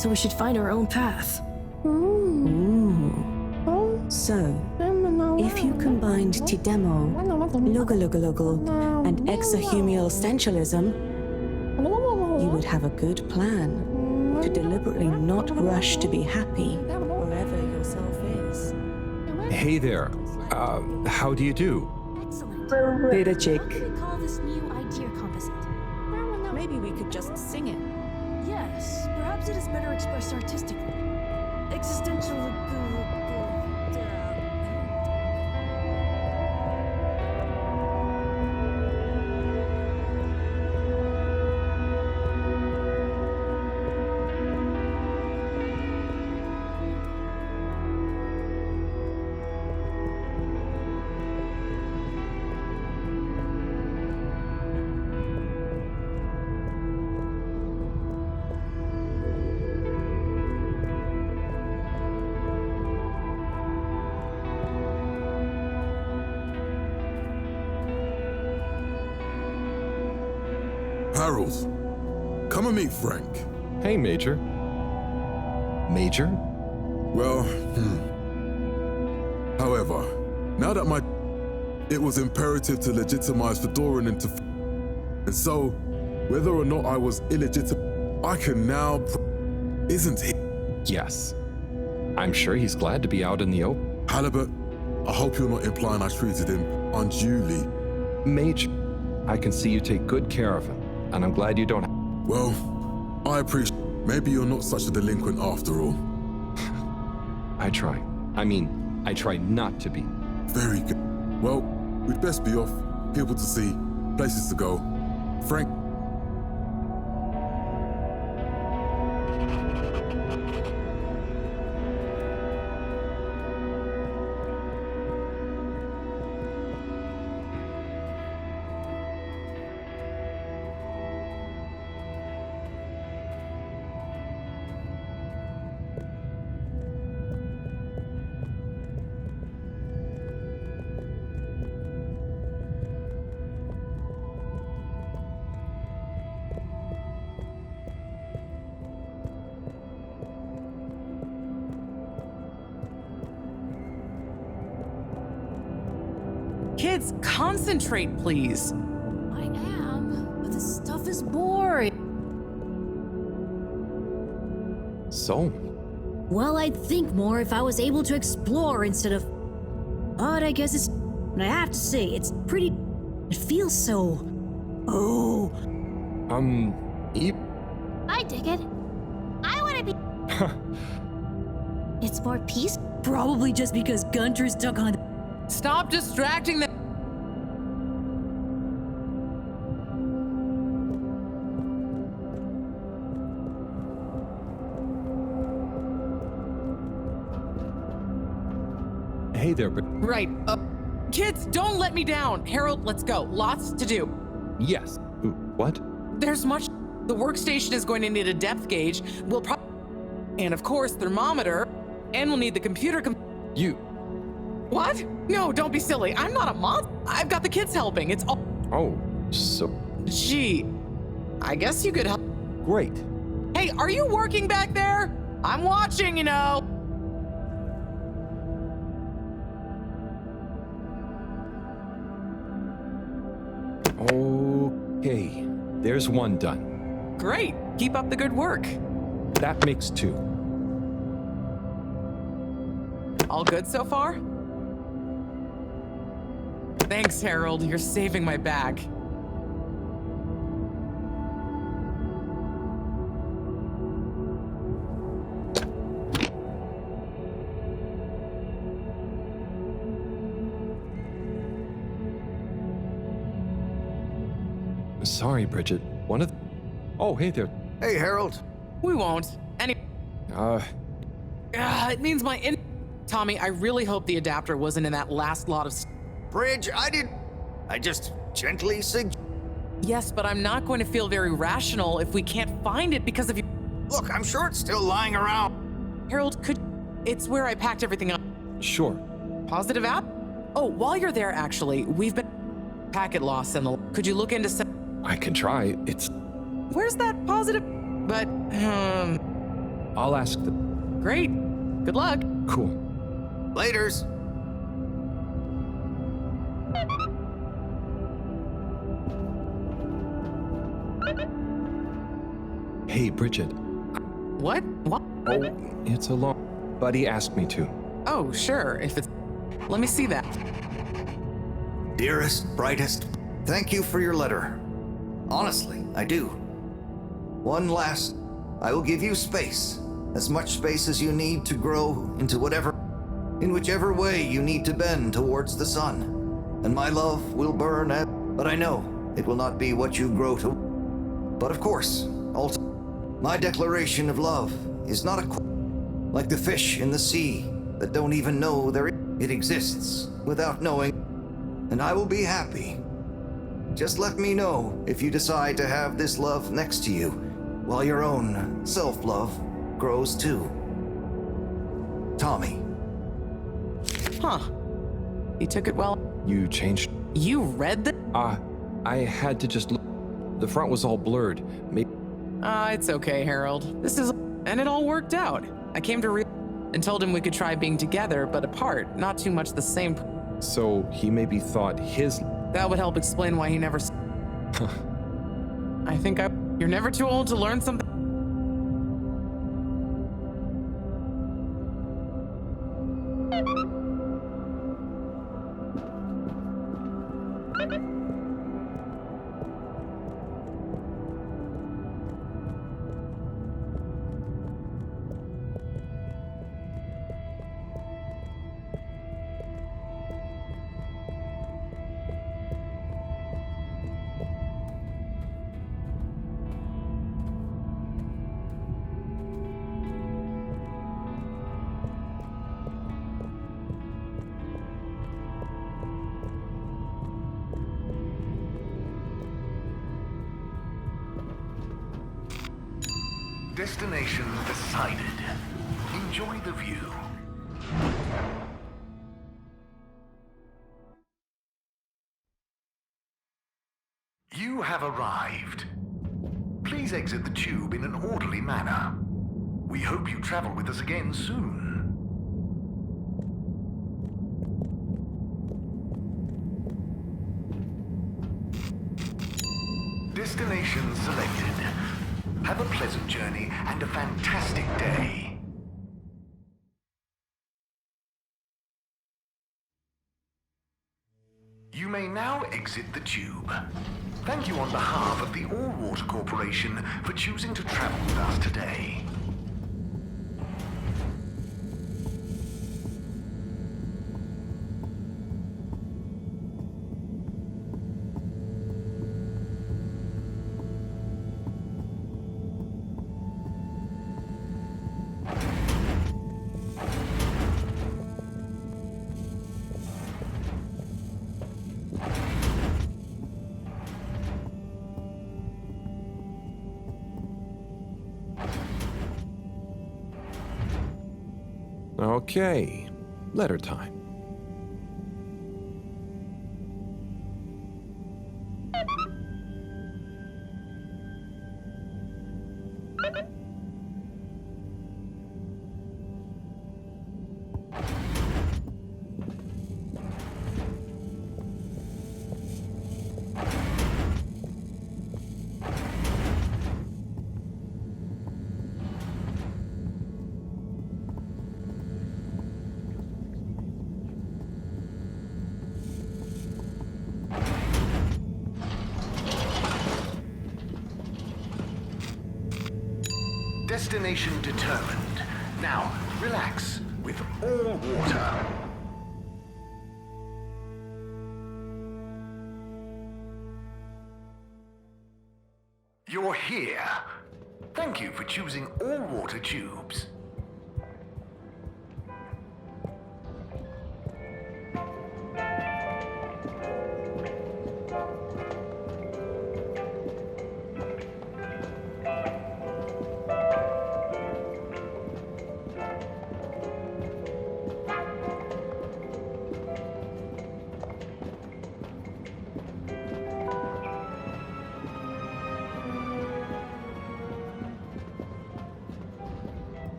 so we should find our own path. Ooh. So, if you combined Tidemo, Lugalugalogal, and exohumial essentialism, you would have a good plan to deliberately not rush to be happy wherever yourself is. Hey there. How do you do? Beta chick. What do we call this new idea composite? Maybe we could just sing it. Yes, perhaps it is better expressed artistically. Existential. Harold, come and meet Frank. Hey, Major. Major? Well, However, now that it was imperative to legitimize Fedoran and so, whether or not I was illegitimate, I can now isn't he? Yes. I'm sure he's glad to be out in the open. Halibut, I hope you're not implying I treated him unduly. Major, I can see you take good care of him, and I'm glad you don't. Well, I appreciate. Maybe you're not such a delinquent after all. I try. I try not to be. Very good. Well, we'd best be off. People to see, places to go. Frank. Kids, concentrate, please. I am, but this stuff is boring. So? Well, I'd think more if I was able to explore instead of... But I guess it's... I have to say, it's pretty... It feels so... Oh... I dig it. I want to be... It's more peace? Probably just because Gunter's stuck on... Stop distracting them. Hey there, but... Right. Kids, don't let me down. Harold, let's go. Lots to do. Yes. What? There's much. The workstation is going to need a depth gauge. We'll probably... And of course, thermometer. And we'll need the computer... You... What? No, don't be silly. I'm not a monster. I've got the kids helping. It's all... Oh, so... Gee, I guess you could help. Great. Hey, are you working back there? I'm watching, you know. Okay, there's one done. Great. Keep up the good work. That makes two. All good so far? Thanks, Harold. You're saving my bag. Sorry, Bridget. One of... Oh, hey there. Hey, Harold. We won't. It means my Tommy, I really hope the adapter wasn't in that last lot of... Bridge, I just gently suggest... Yes, but I'm not going to feel very rational if we can't find it because of you. Look, I'm sure it's still lying around. Harold, it's where I packed everything up. Sure. Positive app? Oh, while you're there, actually, we've been... Packet loss and the... Could you look into... I can try. It's... Where's that positive... But, I'll ask the... Great. Good luck. Cool. Laters. Hey, Bridget. What? What? Oh, it's a long... Buddy asked me to. Oh, sure. If it's... Let me see that. Dearest, brightest, thank you for your letter. Honestly, I do. One last, I will give you space. As much space as you need to grow into in whichever way you need to bend towards the sun. And my love will burn but I know it will not be what you grow to. But of course, also, my declaration of love is not like the fish in the sea that don't even know it exists without knowing. And I will be happy. Just let me know if you decide to have this love next to you, while your own self-love grows too. Tommy. Huh. You took it well. You changed... You read that? I had to just look. The front was all blurred. Maybe... It's okay, Harold. This is... And it all worked out. I came to and told him we could try being together, but apart. Not too much the same... So he maybe thought his... That would help explain why he never... I think You're never too old to learn something. Destination decided. Enjoy the view. You have arrived. Please exit the tube in an orderly manner. We hope you travel with us again soon. Destination selected. Have a pleasant journey and a fantastic day. You may now exit the tube. Thank you on behalf of the All Water Corporation for choosing to travel with us today. Okay, letter time. Destination determined. Now, relax with all water. You're here. Thank you for choosing all water tubes.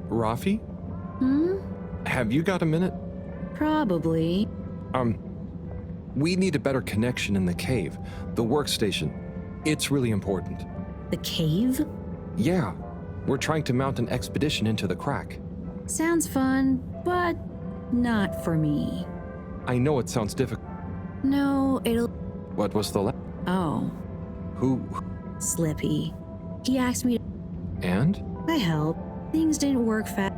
Rafi? Hmm? Have you got a minute? Probably. We need a better connection in the cave. The workstation. It's really important. The cave? Yeah. We're trying to mount an expedition into the crack. Sounds fun, but not for me. I know it sounds difficult. No, it'll... What was the Oh. Who? Slippy. He asked me to... And? I helped. Things didn't work fast.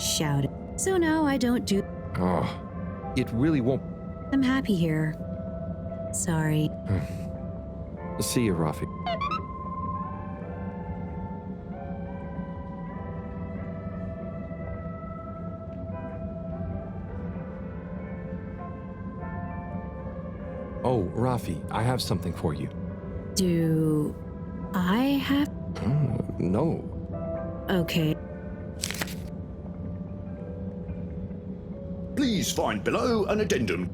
Shouted. So no, I don't do... Oh. It really won't... I'm happy here. Sorry. See you, Rafi. Oh, Rafi, I have something for you. Do... I have... No. Okay. Please find below an addendum.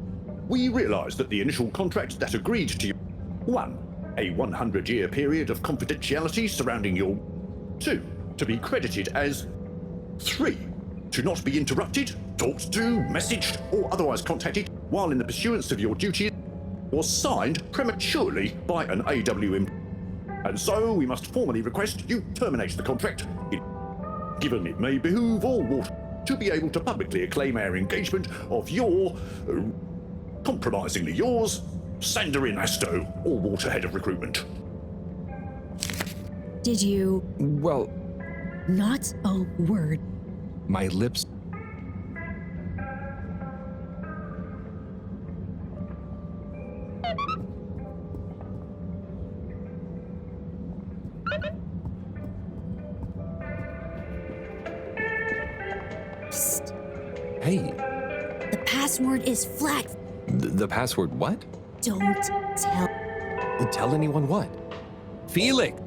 We realise that the initial contract that agreed to you 1. A 100-year period of confidentiality surrounding your 2. To be credited as 3. To not be interrupted, talked to, messaged, or otherwise contacted while in the pursuance of your duties was signed prematurely by an AWM. And so we must formally request you terminate the contract, given it may behoove all water to be able to publicly acclaim our engagement of your, compromisingly yours, Sandarin Asto, all water head of recruitment. Did you... Well... Not a word. My lips... Psst. Hey. The password is flat. The password what? Don't tell... Tell anyone what? Felix!